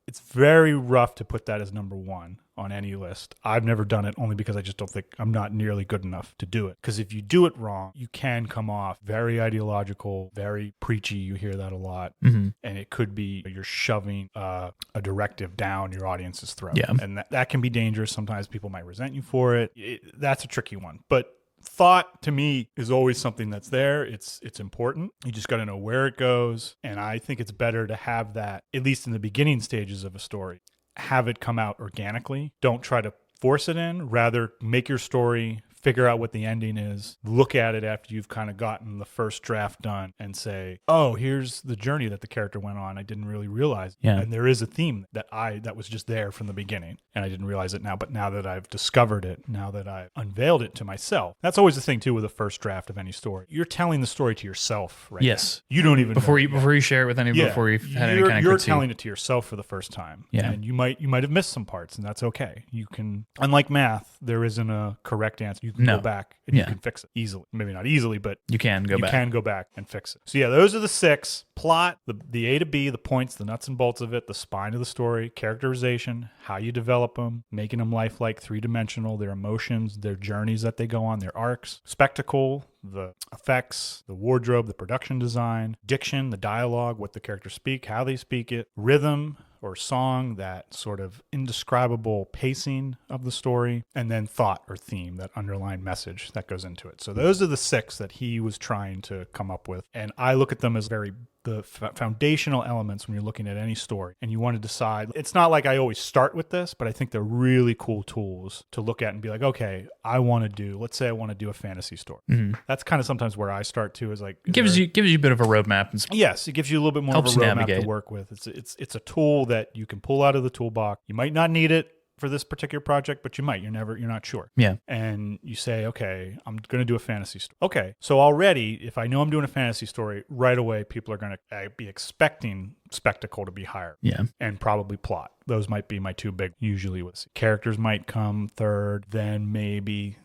[SPEAKER 1] it's very rough to put that as number one on any list. I've never done it only because I just don't think I'm not nearly good enough to do it. Because if you do it wrong, you can come off very ideological, very preachy. You hear that a lot. And it could be you're shoving a directive down your audience's throat.
[SPEAKER 2] Yeah.
[SPEAKER 1] And that can be dangerous. Sometimes people might resent you for it. That's a tricky one. But thought to me is always something that's there. It's important. You just got to know where it goes. And I think it's better to have that, at least in the beginning stages of a story, have it come out organically. Don't try to force it in. Rather, make your story, figure out what the ending is, look at it after you've kind of gotten the first draft done and say, oh, here's the journey that the character went on. I didn't really realize.
[SPEAKER 2] Yeah.
[SPEAKER 1] And there is a theme that was just there from the beginning and I didn't realize it now. But now that I've discovered it, now that I've unveiled it to myself, that's always the thing too with the first draft of any story. You're telling the story to yourself, right?
[SPEAKER 2] Yes.
[SPEAKER 1] Now. You don't even
[SPEAKER 2] before
[SPEAKER 1] know
[SPEAKER 2] you share it with anybody, before you've had any kind of
[SPEAKER 1] You're
[SPEAKER 2] critique.
[SPEAKER 1] telling it to yourself for the first time.
[SPEAKER 2] Yeah.
[SPEAKER 1] And you might have missed some parts, and that's okay. You can, unlike math, there isn't a correct answer. You can go back and you can fix it easily. Maybe not easily, but
[SPEAKER 2] you can go back
[SPEAKER 1] and fix it. So yeah, those are the 6. Plot, the A to B, the points, the nuts and bolts of it, the spine of the story, characterization, how you develop them, making them lifelike, 3-dimensional, their emotions, their journeys that they go on, their arcs, spectacle, the effects, the wardrobe, the production design, diction, the dialogue, what the characters speak, how they speak it, rhythm or song, that sort of indescribable pacing of the story, and then thought or theme, that underlying message that goes into it. So those are the 6 that he was trying to come up with. And I look at them as the foundational elements when you're looking at any story and you want to decide. It's not like I always start with this, but I think they're really cool tools to look at and be like, okay, let's say I want to do a fantasy story. That's kind of sometimes where I start to, is like,
[SPEAKER 2] gives you a bit of a roadmap.
[SPEAKER 1] Yes, it gives you a little bit more of a roadmap to work with. It's a tool that you can pull out of the toolbox. You might not need it for this particular project, but you might. You're not sure.
[SPEAKER 2] Yeah.
[SPEAKER 1] And you say, okay, I'm going to do a fantasy story. Okay. So already, if I know I'm doing a fantasy story, right away, people are going to be expecting spectacle to be higher.
[SPEAKER 2] Yeah.
[SPEAKER 1] And probably plot. Those might be my 2 big, usually with characters might come third, then maybe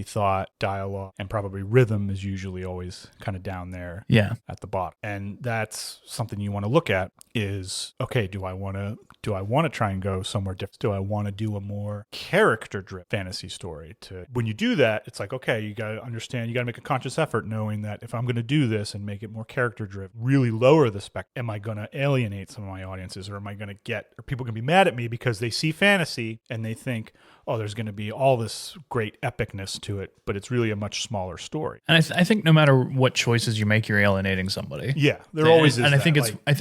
[SPEAKER 1] thought, dialogue, and probably rhythm is usually always kind of down there at the bottom. And that's something you want to look at is, okay, do I want to try and go somewhere different? Do I want to do a more character-driven fantasy story? When you do that, it's like, okay, you got to understand, you got to make a conscious effort knowing that if I'm going to do this and make it more character-driven, really lower the spec, am I going to alienate some of my audiences, or am I going to or people can be mad at me because they see fantasy and they think, oh, there's going to be all this great epicness to it, but it's really a much smaller story.
[SPEAKER 2] And I think no matter what choices you make, you're alienating somebody.
[SPEAKER 1] Yeah, there always is.
[SPEAKER 2] And I think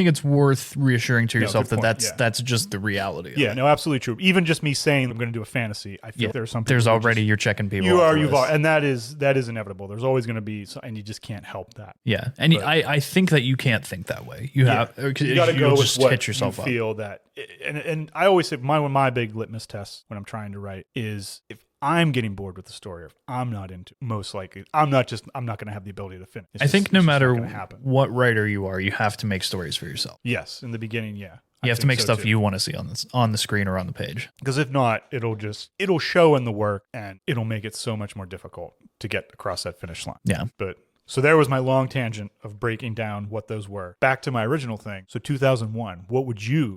[SPEAKER 2] it's worth reassuring to yourself that
[SPEAKER 1] point,
[SPEAKER 2] that's just the reality.
[SPEAKER 1] Yeah, no, absolutely true. Even just me saying I'm going to do a fantasy, I feel there's something.
[SPEAKER 2] There's already you're checking people.
[SPEAKER 1] And that is inevitable. There's always going to be, and you just can't help that.
[SPEAKER 2] Yeah, and I think that you can't think that way. You got to go
[SPEAKER 1] with what
[SPEAKER 2] hit yourself
[SPEAKER 1] you
[SPEAKER 2] up.
[SPEAKER 1] Feel that, and I always say one of my big litmus tests when I'm trying to write is if I'm getting bored with the story, or if I'm not into, most likely I'm not going to have the ability to finish.
[SPEAKER 2] I think no matter what writer you are, you have to make stories for yourself.
[SPEAKER 1] Yes, in the beginning, yeah.
[SPEAKER 2] You have to make stuff you want to see on the screen or on the page.
[SPEAKER 1] Because if not, it'll show in the work and it'll make it so much more difficult to get across that finish line.
[SPEAKER 2] Yeah.
[SPEAKER 1] So there was my long tangent of breaking down what those were. Back to my original thing. So 2001,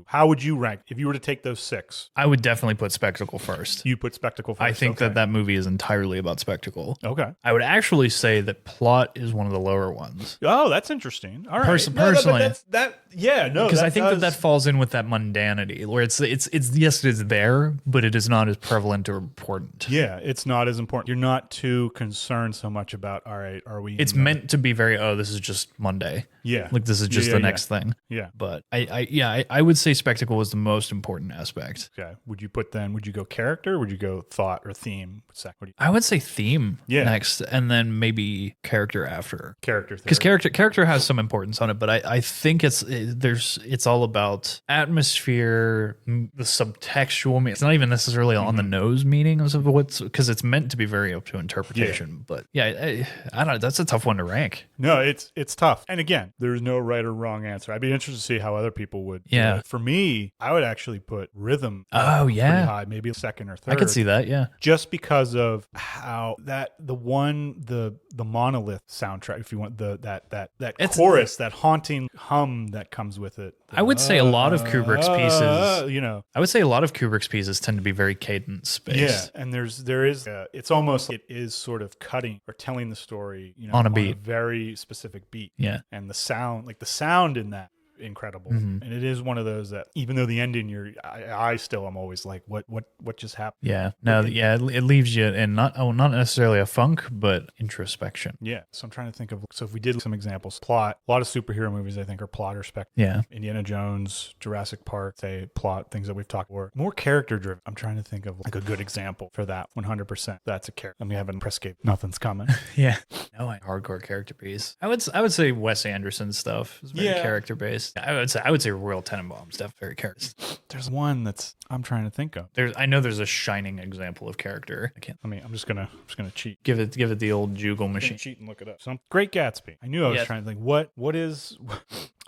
[SPEAKER 1] how would you rank if you were to take those 6?
[SPEAKER 2] I would definitely put spectacle first.
[SPEAKER 1] You put spectacle first.
[SPEAKER 2] I think that movie is entirely about spectacle.
[SPEAKER 1] Okay.
[SPEAKER 2] I would actually say that plot is one of the lower ones.
[SPEAKER 1] Oh, that's interesting. All right.
[SPEAKER 2] Personally. Because I think that falls in with that mundanity where it's yes, it is there, but it is not as prevalent or important.
[SPEAKER 1] Yeah, it's not as important. You're not too concerned so much about, all right, are we...
[SPEAKER 2] It's meant to be very, this is just Monday.
[SPEAKER 1] Yeah.
[SPEAKER 2] Like this is just the next thing.
[SPEAKER 1] Yeah.
[SPEAKER 2] But I would say spectacle was the most important aspect.
[SPEAKER 1] Okay. Would you go character? Would you go thought or theme?
[SPEAKER 2] I would say theme next, and then maybe character after.
[SPEAKER 1] Character.
[SPEAKER 2] Because character has some importance on it, but I think it's all about atmosphere, the subtextual meaning. It's not even necessarily on the nose meanings of because it's meant to be very up to interpretation. But I don't know. That's a tough tough one to rank.
[SPEAKER 1] No, it's tough. And again, there's no right or wrong answer. I'd be interested to see how other people would.
[SPEAKER 2] Yeah.
[SPEAKER 1] For me, I would actually put rhythm.
[SPEAKER 2] Oh, yeah.
[SPEAKER 1] Pretty high, maybe second or third.
[SPEAKER 2] I could see that. Yeah.
[SPEAKER 1] Just because of how the monolith soundtrack, if you want that chorus, that haunting hum that comes with it.
[SPEAKER 2] I would say a lot of Kubrick's pieces,
[SPEAKER 1] you know,
[SPEAKER 2] I would say a lot of Kubrick's pieces tend to be very cadence based.
[SPEAKER 1] Yeah, and there is it's almost like it is sort of cutting or telling the story, you know,
[SPEAKER 2] on a beat,
[SPEAKER 1] very specific beat.
[SPEAKER 2] Yeah,
[SPEAKER 1] and the sound in that. Incredible. And it is one of those that even though the ending I still am always like what just happened.
[SPEAKER 2] It leaves you in not necessarily a funk but introspection.
[SPEAKER 1] So I'm trying to think of, so if we did some examples, plot, a lot of superhero movies I think are plot or spec. Indiana Jones, Jurassic Park, say plot, things that we've talked about. More character driven. I'm trying to think of like a good example for that. 100% that's a character. And we have an Presscape, nothing's coming.
[SPEAKER 2] Hardcore character piece. I would say Wes Anderson's stuff is very character based. I would say Royal Tenenbaum stuff very character.
[SPEAKER 1] There's one that's I'm trying to think of.
[SPEAKER 2] I know there's a shining example of character.
[SPEAKER 1] I'm just gonna cheat.
[SPEAKER 2] Give it the old Juggle machine.
[SPEAKER 1] Cheat and look it up. Some Great Gatsby. I knew I was trying to think what is.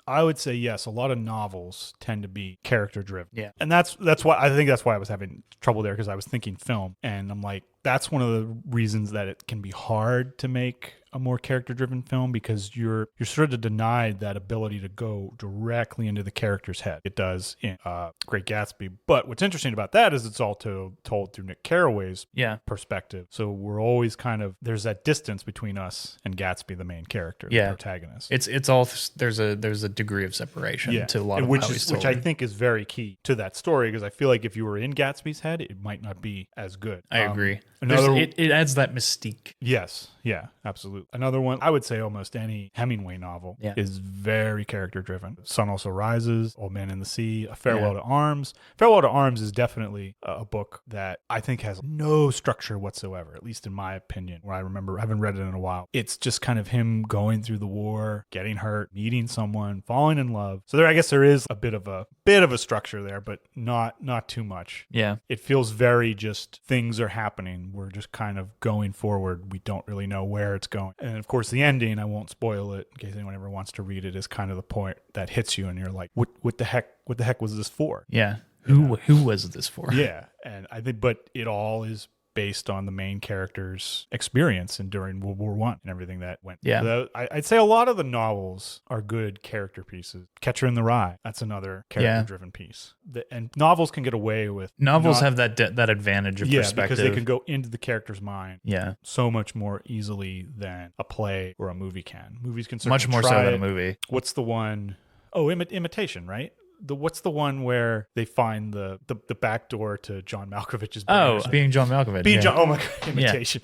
[SPEAKER 1] I would say yes. A lot of novels tend to be character driven.
[SPEAKER 2] Yeah,
[SPEAKER 1] and that's why I was having trouble there, because I was thinking film, and I'm like, that's one of the reasons that it can be hard to make a more character-driven film, because you're sort of denied that ability to go directly into the character's head. It does in Great Gatsby, but what's interesting about that is it's all told through Nick Carraway's perspective. So we're always kind of, there's that distance between us and Gatsby, the main character, the protagonist.
[SPEAKER 2] It's all there's a degree of separation to a lot of
[SPEAKER 1] which I think is very key to that story, because I feel like if you were in Gatsby's head, it might not be as good.
[SPEAKER 2] I agree. It adds that mystique.
[SPEAKER 1] Yes. Yeah, absolutely. Another one, I would say almost any Hemingway novel is very character driven. Sun Also Rises, Old Man in the Sea, A Farewell to Arms. Farewell to Arms is definitely a book that I think has no structure whatsoever, at least in my opinion, where I remember, I haven't read it in a while. It's just kind of him going through the war, getting hurt, meeting someone, falling in love. So I guess there is a bit of a structure there, but not too much.
[SPEAKER 2] Yeah.
[SPEAKER 1] It feels very just things are happening. We're just kind of going forward. We don't really know where it's going. And of course the ending, I won't spoil it in case anyone ever wants to read it, is kind of the point that hits you and you're like, what the heck was this for?
[SPEAKER 2] Yeah. Who was this for?
[SPEAKER 1] Yeah. And I think, but it all is based on the main character's experience and during World War I and everything that went. Yeah. I'd say a lot of the novels are good character pieces. Catcher in the Rye, that's another character-driven piece. And novels can get away with...
[SPEAKER 2] Novels have that advantage of perspective.
[SPEAKER 1] Because they can go into the character's mind so much more easily than a play or a movie can. Movies can certainly
[SPEAKER 2] much more so than a movie.
[SPEAKER 1] What's the one... Oh, Imitation, right? What's the one where they find the back door to John Malkovich's brain?
[SPEAKER 2] Being John Malkovich.
[SPEAKER 1] Oh my God, Imitation.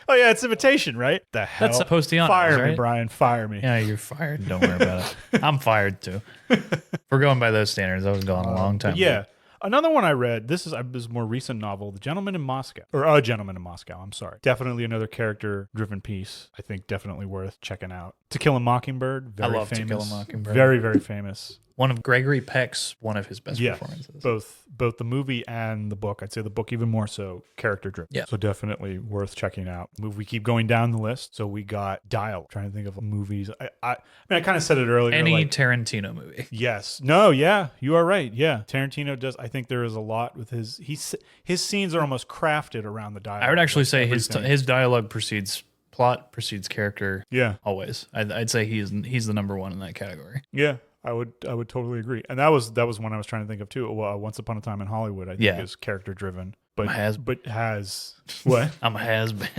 [SPEAKER 1] Oh yeah, it's Imitation, right? The hell?
[SPEAKER 2] That's supposed to
[SPEAKER 1] fire
[SPEAKER 2] right?
[SPEAKER 1] me, Brian. Fire me.
[SPEAKER 2] Yeah, you're fired. Don't worry about it. I'm fired too. We're going by those standards. I was gone a long time ago.
[SPEAKER 1] Another one I read, this is a more recent novel, The Gentleman in Moscow. Or A Gentleman in Moscow, I'm sorry. Definitely another character-driven piece. I think definitely worth checking out. To Kill a Mockingbird, very famous.
[SPEAKER 2] To Kill a Mockingbird.
[SPEAKER 1] Very, very famous.
[SPEAKER 2] One of Gregory Peck's, one of his best performances.
[SPEAKER 1] Both the movie and the book. I'd say the book even more so character-driven.
[SPEAKER 2] Yeah.
[SPEAKER 1] So definitely worth checking out. We keep going down the list. So we got Dialogue. I'm trying to think of movies. I kind of said it earlier.
[SPEAKER 2] Any Tarantino movie.
[SPEAKER 1] Yes. No, yeah. You are right. Yeah. Tarantino does. I think there is a lot with his scenes are almost crafted around the dialogue.
[SPEAKER 2] I would actually say his dialogue precedes plot, precedes character.
[SPEAKER 1] Yeah.
[SPEAKER 2] Always. I'd say he's the number one in that category.
[SPEAKER 1] Yeah. I would totally agree. And that was one I was trying to think of too. Once Upon a Time in Hollywood, I think is character driven. But has what?
[SPEAKER 2] I'm a has-been.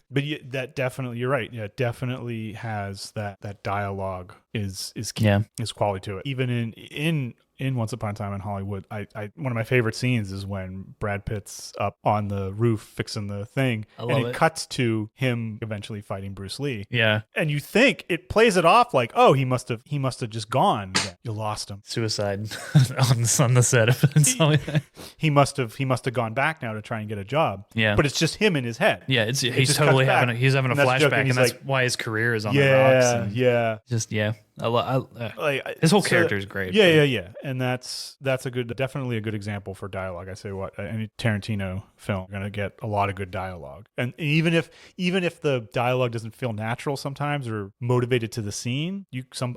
[SPEAKER 1] But that definitely, you're right. Yeah, definitely has that dialogue is key.
[SPEAKER 2] Yeah.
[SPEAKER 1] Is quality to it. Even in Once Upon a Time in Hollywood, I one of my favorite scenes is when Brad Pitt's up on the roof fixing the thing, and it cuts to him eventually fighting Bruce Lee.
[SPEAKER 2] Yeah,
[SPEAKER 1] and you think it plays it off like, oh, he must have just gone. Yeah, you lost him.
[SPEAKER 2] Suicide on the set of it.
[SPEAKER 1] He must have gone back now to try and get a job.
[SPEAKER 2] Yeah,
[SPEAKER 1] but it's just him in his head.
[SPEAKER 2] Yeah, he's totally having a flashback, and that's why his career is on the rocks.
[SPEAKER 1] Yeah,
[SPEAKER 2] just His whole character is great.
[SPEAKER 1] Yeah. And that's definitely a good example for dialogue. I say what any Tarantino film, you're gonna get a lot of good dialogue, and even if the dialogue doesn't feel natural sometimes or motivated to the scene,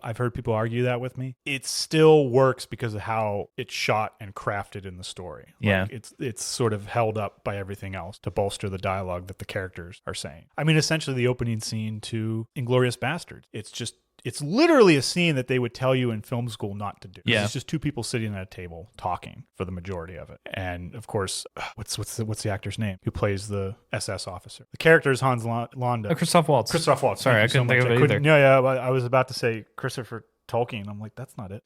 [SPEAKER 1] I've heard people argue that with me. It still works because of how it's shot and crafted in the story. It's sort of held up by everything else to bolster the dialogue that the characters are saying. I mean, essentially the opening scene to Inglourious Basterds. It's literally a scene that they would tell you in film school not to do.
[SPEAKER 2] Yeah.
[SPEAKER 1] It's just two people sitting at a table talking for the majority of it. And of course, what's the actor's name who plays the SS officer? The character is Hans Landa.
[SPEAKER 2] Christoph Waltz.
[SPEAKER 1] Christoph Waltz.
[SPEAKER 2] Sorry, I couldn't think of it either.
[SPEAKER 1] Yeah, I was about to say Christopher Tolkien. I'm like, that's not it.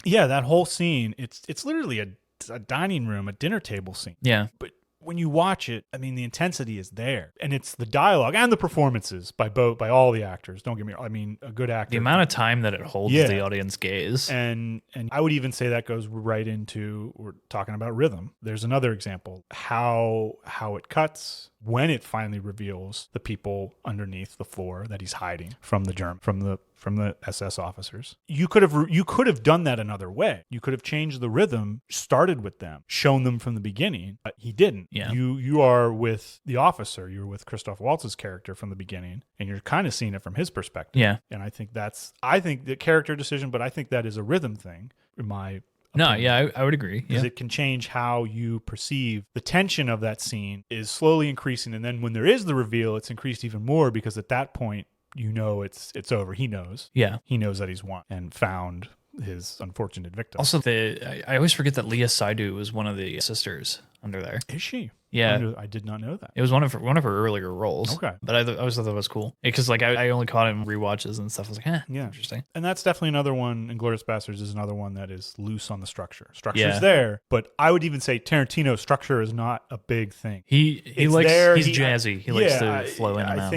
[SPEAKER 1] Yeah, that whole scene, it's literally a dining room, a dinner table scene.
[SPEAKER 2] Yeah.
[SPEAKER 1] But when you watch it, I mean, the intensity is there, and it's the dialogue and the performances by all the actors. Don't get me wrong. I mean, a good actor.
[SPEAKER 2] The amount of time that it holds the audience gaze.
[SPEAKER 1] And I would even say that goes right into, we're talking about rhythm. There's another example, how it cuts when it finally reveals the people underneath the floor that he's hiding from the SS officers. You could have done that another way. You could have changed the rhythm, started with them, shown them from the beginning, but he didn't.
[SPEAKER 2] Yeah.
[SPEAKER 1] You are with the officer, you're with Christoph Waltz's character from the beginning, and you're kind of seeing it from his perspective.
[SPEAKER 2] Yeah.
[SPEAKER 1] And I think the character decision, but I think that is a rhythm thing in my
[SPEAKER 2] No, yeah, I would agree.
[SPEAKER 1] Because it can change how you perceive the tension of that scene is slowly increasing. And then when there is the reveal, it's increased even more because at that point, it's over. He knows.
[SPEAKER 2] Yeah.
[SPEAKER 1] He knows that he's won and found his unfortunate victim.
[SPEAKER 2] Also, I always forget that Leah Seydoux was one of the sisters under there.
[SPEAKER 1] Is she?
[SPEAKER 2] Yeah.
[SPEAKER 1] I did not know that.
[SPEAKER 2] It was one of her earlier roles.
[SPEAKER 1] Okay.
[SPEAKER 2] But I always thought that was cool. Because I only caught him rewatches and stuff. I was like,
[SPEAKER 1] yeah,
[SPEAKER 2] interesting.
[SPEAKER 1] And that's definitely another one. Inglourious Basterds is another one that is loose on the structure. Structure's there, but I would even say Tarantino's structure is not a big thing.
[SPEAKER 2] He's jazzy. He likes to flow in and out.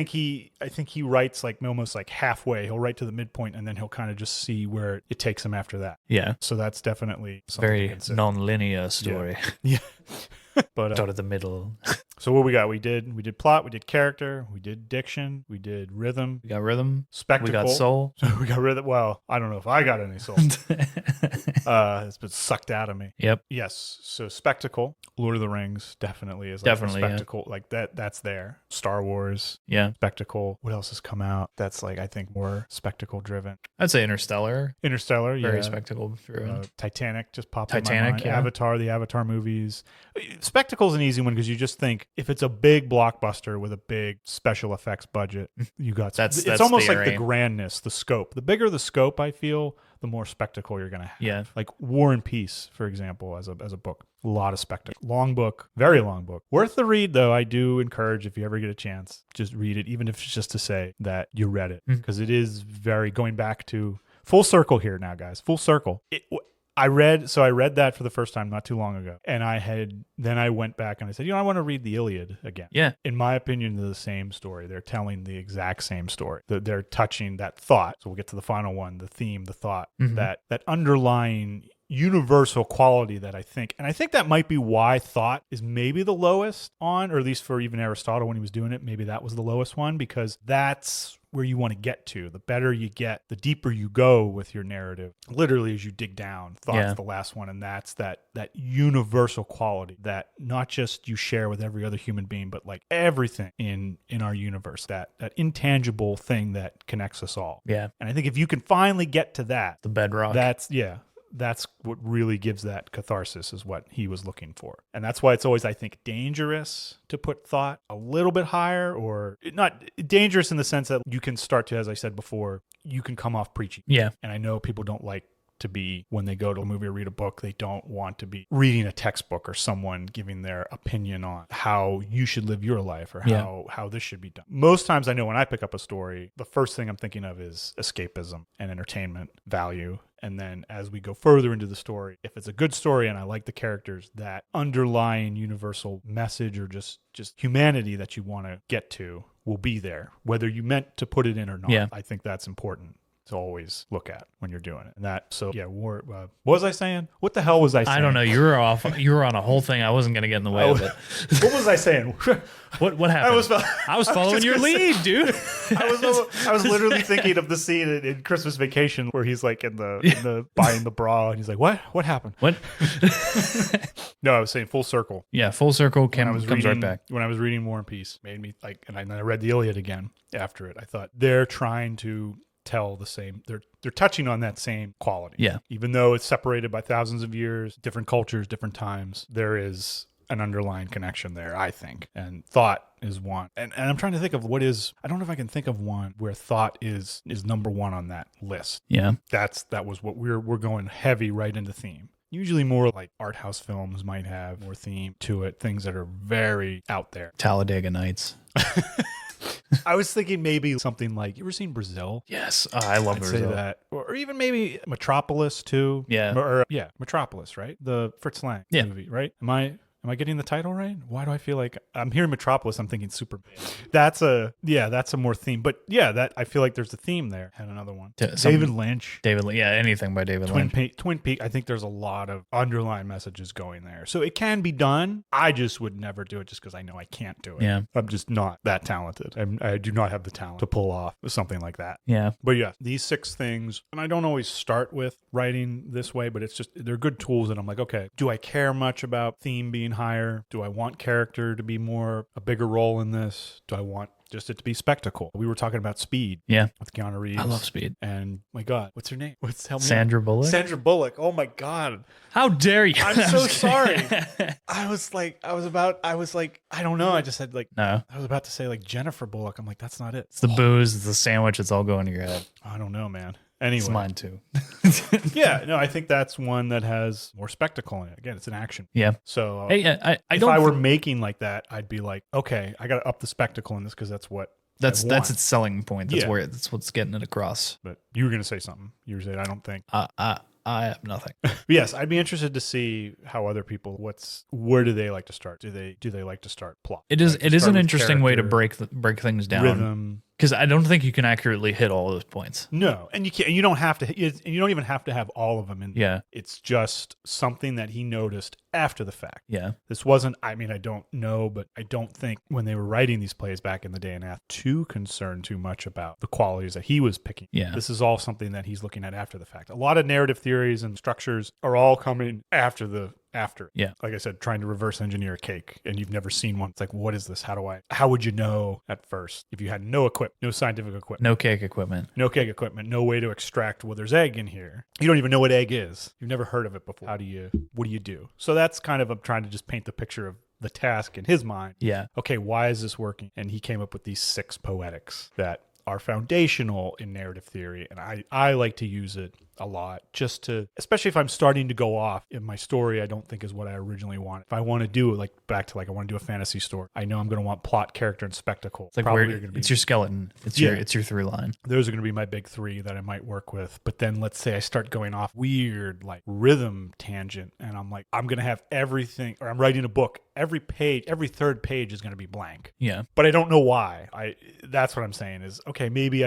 [SPEAKER 1] I think he writes like almost like halfway. He'll write to the midpoint and then he'll kind of just see where it takes him after that.
[SPEAKER 2] Yeah.
[SPEAKER 1] So that's definitely something
[SPEAKER 2] very non-linear story.
[SPEAKER 1] Yeah. But
[SPEAKER 2] start at the middle.
[SPEAKER 1] So what we got? We did plot, we did character, we did diction, we did rhythm.
[SPEAKER 2] We got rhythm.
[SPEAKER 1] Spectacle.
[SPEAKER 2] We got soul.
[SPEAKER 1] We got rhythm. Well, I don't know if I got any soul. It's been sucked out of me.
[SPEAKER 2] Yep.
[SPEAKER 1] Yes. So spectacle. Lord of the Rings definitely is like a spectacle. Yeah. Like that's there. Star Wars.
[SPEAKER 2] Yeah.
[SPEAKER 1] Spectacle. What else has come out? That's like I think more spectacle driven.
[SPEAKER 2] I'd say Interstellar.
[SPEAKER 1] Very
[SPEAKER 2] spectacle driven.
[SPEAKER 1] Titanic just popped in my mind. Yeah. Avatar, the Avatar movies. Spectacle's an easy one because you just think if it's a big blockbuster with a big special effects budget, you got it's almost like the grandness, the scope. The bigger the scope, I feel, the more spectacle you're gonna have.
[SPEAKER 2] Yeah.
[SPEAKER 1] Like War and Peace, for example, as a book. A lot of spectacle. Long book, very long book. Worth the read though. I do encourage if you ever get a chance, just read it, even if it's just to say that you read it. Because it is very going back to full circle here now, guys. Full circle. I read that for the first time not too long ago. And I went back and I said, I want to read the Iliad again.
[SPEAKER 2] Yeah.
[SPEAKER 1] In my opinion, they're the same story. They're telling the exact same story. They're touching that thought. So we'll get to the final one, the theme, the thought, that underlying universal quality that I think that might be why thought is maybe the lowest on, or at least for even Aristotle when he was doing it, maybe that was the lowest one, because that's where you want to get to. The better you get, the deeper you go with your narrative. Literally, as you dig down, thought's the last one, and that's that universal quality that not just you share with every other human being, but like everything in our universe, that intangible thing that connects us all.
[SPEAKER 2] Yeah.
[SPEAKER 1] And I think if you can finally get to that,
[SPEAKER 2] the bedrock.
[SPEAKER 1] That's what really gives that catharsis, is what he was looking for. And that's why it's always, I think, dangerous to put thought a little bit higher, or not dangerous in the sense that you can start to, as I said before, you can come off preachy.
[SPEAKER 2] Yeah.
[SPEAKER 1] And I know people don't like to be, when they go to a movie or read a book, they don't want to be reading a textbook or someone giving their opinion on how you should live your life or how this should be done. Most times I know when I pick up a story, the first thing I'm thinking of is escapism and entertainment value. And then as we go further into the story, if it's a good story and I like the characters, that underlying universal message or just humanity that you want to get to will be there, whether you meant to put it in or not.
[SPEAKER 2] Yeah.
[SPEAKER 1] I think that's important. to always look at when you're doing it. And that, so yeah, what was I saying? What the hell was I saying?
[SPEAKER 2] I don't know. You were off. You were on a whole thing. I wasn't going to get in the way of it.
[SPEAKER 1] What was I saying?
[SPEAKER 2] What happened? I was following your lead, dude.
[SPEAKER 1] I was literally thinking of the scene in Christmas Vacation where he's like in the buying the bra, and he's like, what happened?
[SPEAKER 2] What?
[SPEAKER 1] No, I was saying full circle.
[SPEAKER 2] Yeah, full circle comes right back.
[SPEAKER 1] When I was reading War and Peace, made me like, and I read the Iliad again after it. I thought they're trying to tell the same. They're touching on that same quality.
[SPEAKER 2] Yeah.
[SPEAKER 1] Even though it's separated by thousands of years, different cultures, different times, there is an underlying connection there, I think. And thought is one. And I'm trying to think of I don't know if I can think of one where thought is number one on that list.
[SPEAKER 2] Yeah.
[SPEAKER 1] That was what we're going heavy right into theme. Usually more like art house films might have more theme to it, things that are very out there.
[SPEAKER 2] Talladega Nights.
[SPEAKER 1] I was thinking maybe something like, you ever seen Brazil?
[SPEAKER 2] Yes. I love Brazil.
[SPEAKER 1] Say that. Or even maybe Metropolis too.
[SPEAKER 2] Yeah.
[SPEAKER 1] Metropolis, right? The Fritz Lang movie, right? Am I getting the title right? Why do I feel like I'm hearing Metropolis? I'm thinking Superman. That's a more theme. But yeah, that I feel like there's a theme there. Had another one. David Lynch.
[SPEAKER 2] Yeah, anything by David Lynch.
[SPEAKER 1] Twin Peaks. I think there's a lot of underlying messages going there. So it can be done. I just would never do it just because I know I can't do it.
[SPEAKER 2] Yeah.
[SPEAKER 1] I'm just not that talented. I do not have the talent to pull off something like that.
[SPEAKER 2] Yeah.
[SPEAKER 1] But yeah, these 6 things, and I don't always start with writing this way, but it's just, they're good tools. And I'm like, okay, do I care much about theme being higher? Do I want character to be a bigger role in this? Do I want just it to be spectacle? We were talking about Speed.
[SPEAKER 2] Yeah.
[SPEAKER 1] With Keanu Reeves.
[SPEAKER 2] I love Speed.
[SPEAKER 1] And my God, what's her name?
[SPEAKER 2] Sandra Bullock?
[SPEAKER 1] Sandra Bullock. Oh my God.
[SPEAKER 2] How dare you?
[SPEAKER 1] I'm so sorry. I was like, I don't know. I just said like,
[SPEAKER 2] no.
[SPEAKER 1] I was about to say like Jennifer Bullock. I'm like, that's not it.
[SPEAKER 2] It's the booze, it's the sandwich, it's all going to your head.
[SPEAKER 1] I don't know, man. Anyway.
[SPEAKER 2] It's mine too.
[SPEAKER 1] Yeah, no, I think that's one that has more spectacle in it. Again, it's an action.
[SPEAKER 2] Yeah.
[SPEAKER 1] So
[SPEAKER 2] if I
[SPEAKER 1] were making like that, I'd be like, okay, I got to up the spectacle in this because that's what
[SPEAKER 2] that's its selling point. That's what's getting it across.
[SPEAKER 1] But you were going to say something. You were saying, I don't think.
[SPEAKER 2] I have nothing.
[SPEAKER 1] Yes, I'd be interested to see how other people. Where do they like to start? Do they like to start plot?
[SPEAKER 2] It is an interesting way to break things down.
[SPEAKER 1] Rhythm.
[SPEAKER 2] Because I don't think you can accurately hit all those points.
[SPEAKER 1] No, and you can't. You don't have to. And you don't even have to have all of them in.
[SPEAKER 2] Yeah,
[SPEAKER 1] it's just something that he noticed after the fact.
[SPEAKER 2] Yeah,
[SPEAKER 1] this wasn't. I mean, I don't know, but I don't think when they were writing these plays back in the day and too concerned too much about the qualities that he was picking.
[SPEAKER 2] Yeah,
[SPEAKER 1] this is all something that he's looking at after the fact. A lot of narrative theories and structures are all coming after.
[SPEAKER 2] Yeah.
[SPEAKER 1] Like I said, trying to reverse engineer a cake and you've never seen one. It's like, what is this? How would you know at first if you had no scientific equipment?
[SPEAKER 2] No cake equipment.
[SPEAKER 1] No way to extract, well, there's egg in here. You don't even know what egg is. You've never heard of it before. What do you do? So that's kind of, I'm trying to just paint the picture of the task in his mind.
[SPEAKER 2] Yeah.
[SPEAKER 1] Okay, why is this working? And he came up with these 6 poetics that are foundational in narrative theory. And I like to use it a lot just to, especially if I'm starting to go off in my story, I don't think is what I originally want. If I want to do I want to do a fantasy story, I know I'm going to want plot, character, and spectacle.
[SPEAKER 2] It's like it's your skeleton. It's your through line.
[SPEAKER 1] Those are going to be my big 3 that I might work with. But then let's say I start going off weird like rhythm tangent and I'm like, I'm going to have everything, or I'm writing a book. Every 3rd page is going to be blank.
[SPEAKER 2] Yeah.
[SPEAKER 1] But I don't know why. That's what I'm saying is, okay, maybe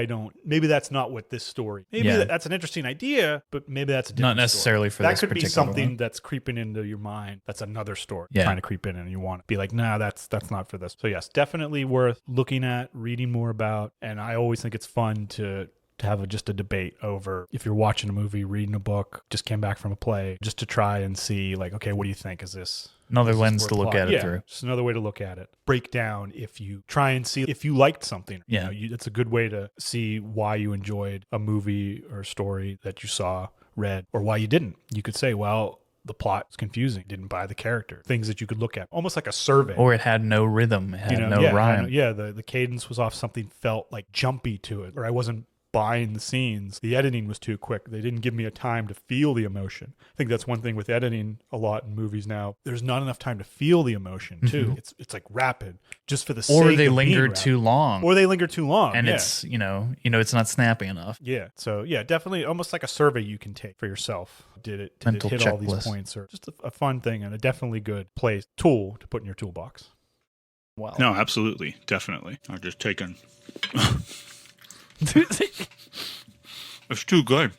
[SPEAKER 1] that's not what this story, that's an interesting idea, but maybe that's a different
[SPEAKER 2] not necessarily
[SPEAKER 1] story.
[SPEAKER 2] For this
[SPEAKER 1] that could be something
[SPEAKER 2] one.
[SPEAKER 1] That's creeping into your mind. That's another story
[SPEAKER 2] trying
[SPEAKER 1] to creep in and you want to be like, nah, that's not for this. So yes, definitely worth looking at, reading more about. And I always think it's fun to have just a debate over, if you're watching a movie, reading a book, just came back from a play, just to try and see like, okay, what do you think? Is this
[SPEAKER 2] another lens to look at it through?
[SPEAKER 1] Just another way to look at it. Break down if you try and see if you liked something.
[SPEAKER 2] Yeah.
[SPEAKER 1] It's a good way to see why you enjoyed a movie or a story that you saw, read, or why you didn't. You could say, well, the plot was confusing, didn't buy the character. Things that you could look at, almost like a survey.
[SPEAKER 2] Or it had no rhythm, it had no rhyme.
[SPEAKER 1] The cadence was off, something felt like jumpy to it, or I wasn't buying the scenes. The editing was too quick. They didn't give me a time to feel the emotion. I think that's one thing with editing a lot in movies now. There's not enough time to feel the emotion too. Mm-hmm. It's like rapid, just for the sake of being rapid.
[SPEAKER 2] Or they linger too long.
[SPEAKER 1] And
[SPEAKER 2] it's it's not snappy enough.
[SPEAKER 1] Yeah. So yeah, definitely almost like a survey you can take for yourself. Did it hit all these points, or just a fun thing and a definitely good tool to put in your toolbox.
[SPEAKER 3] Wow. No, absolutely. Definitely. I've just taken It's too good.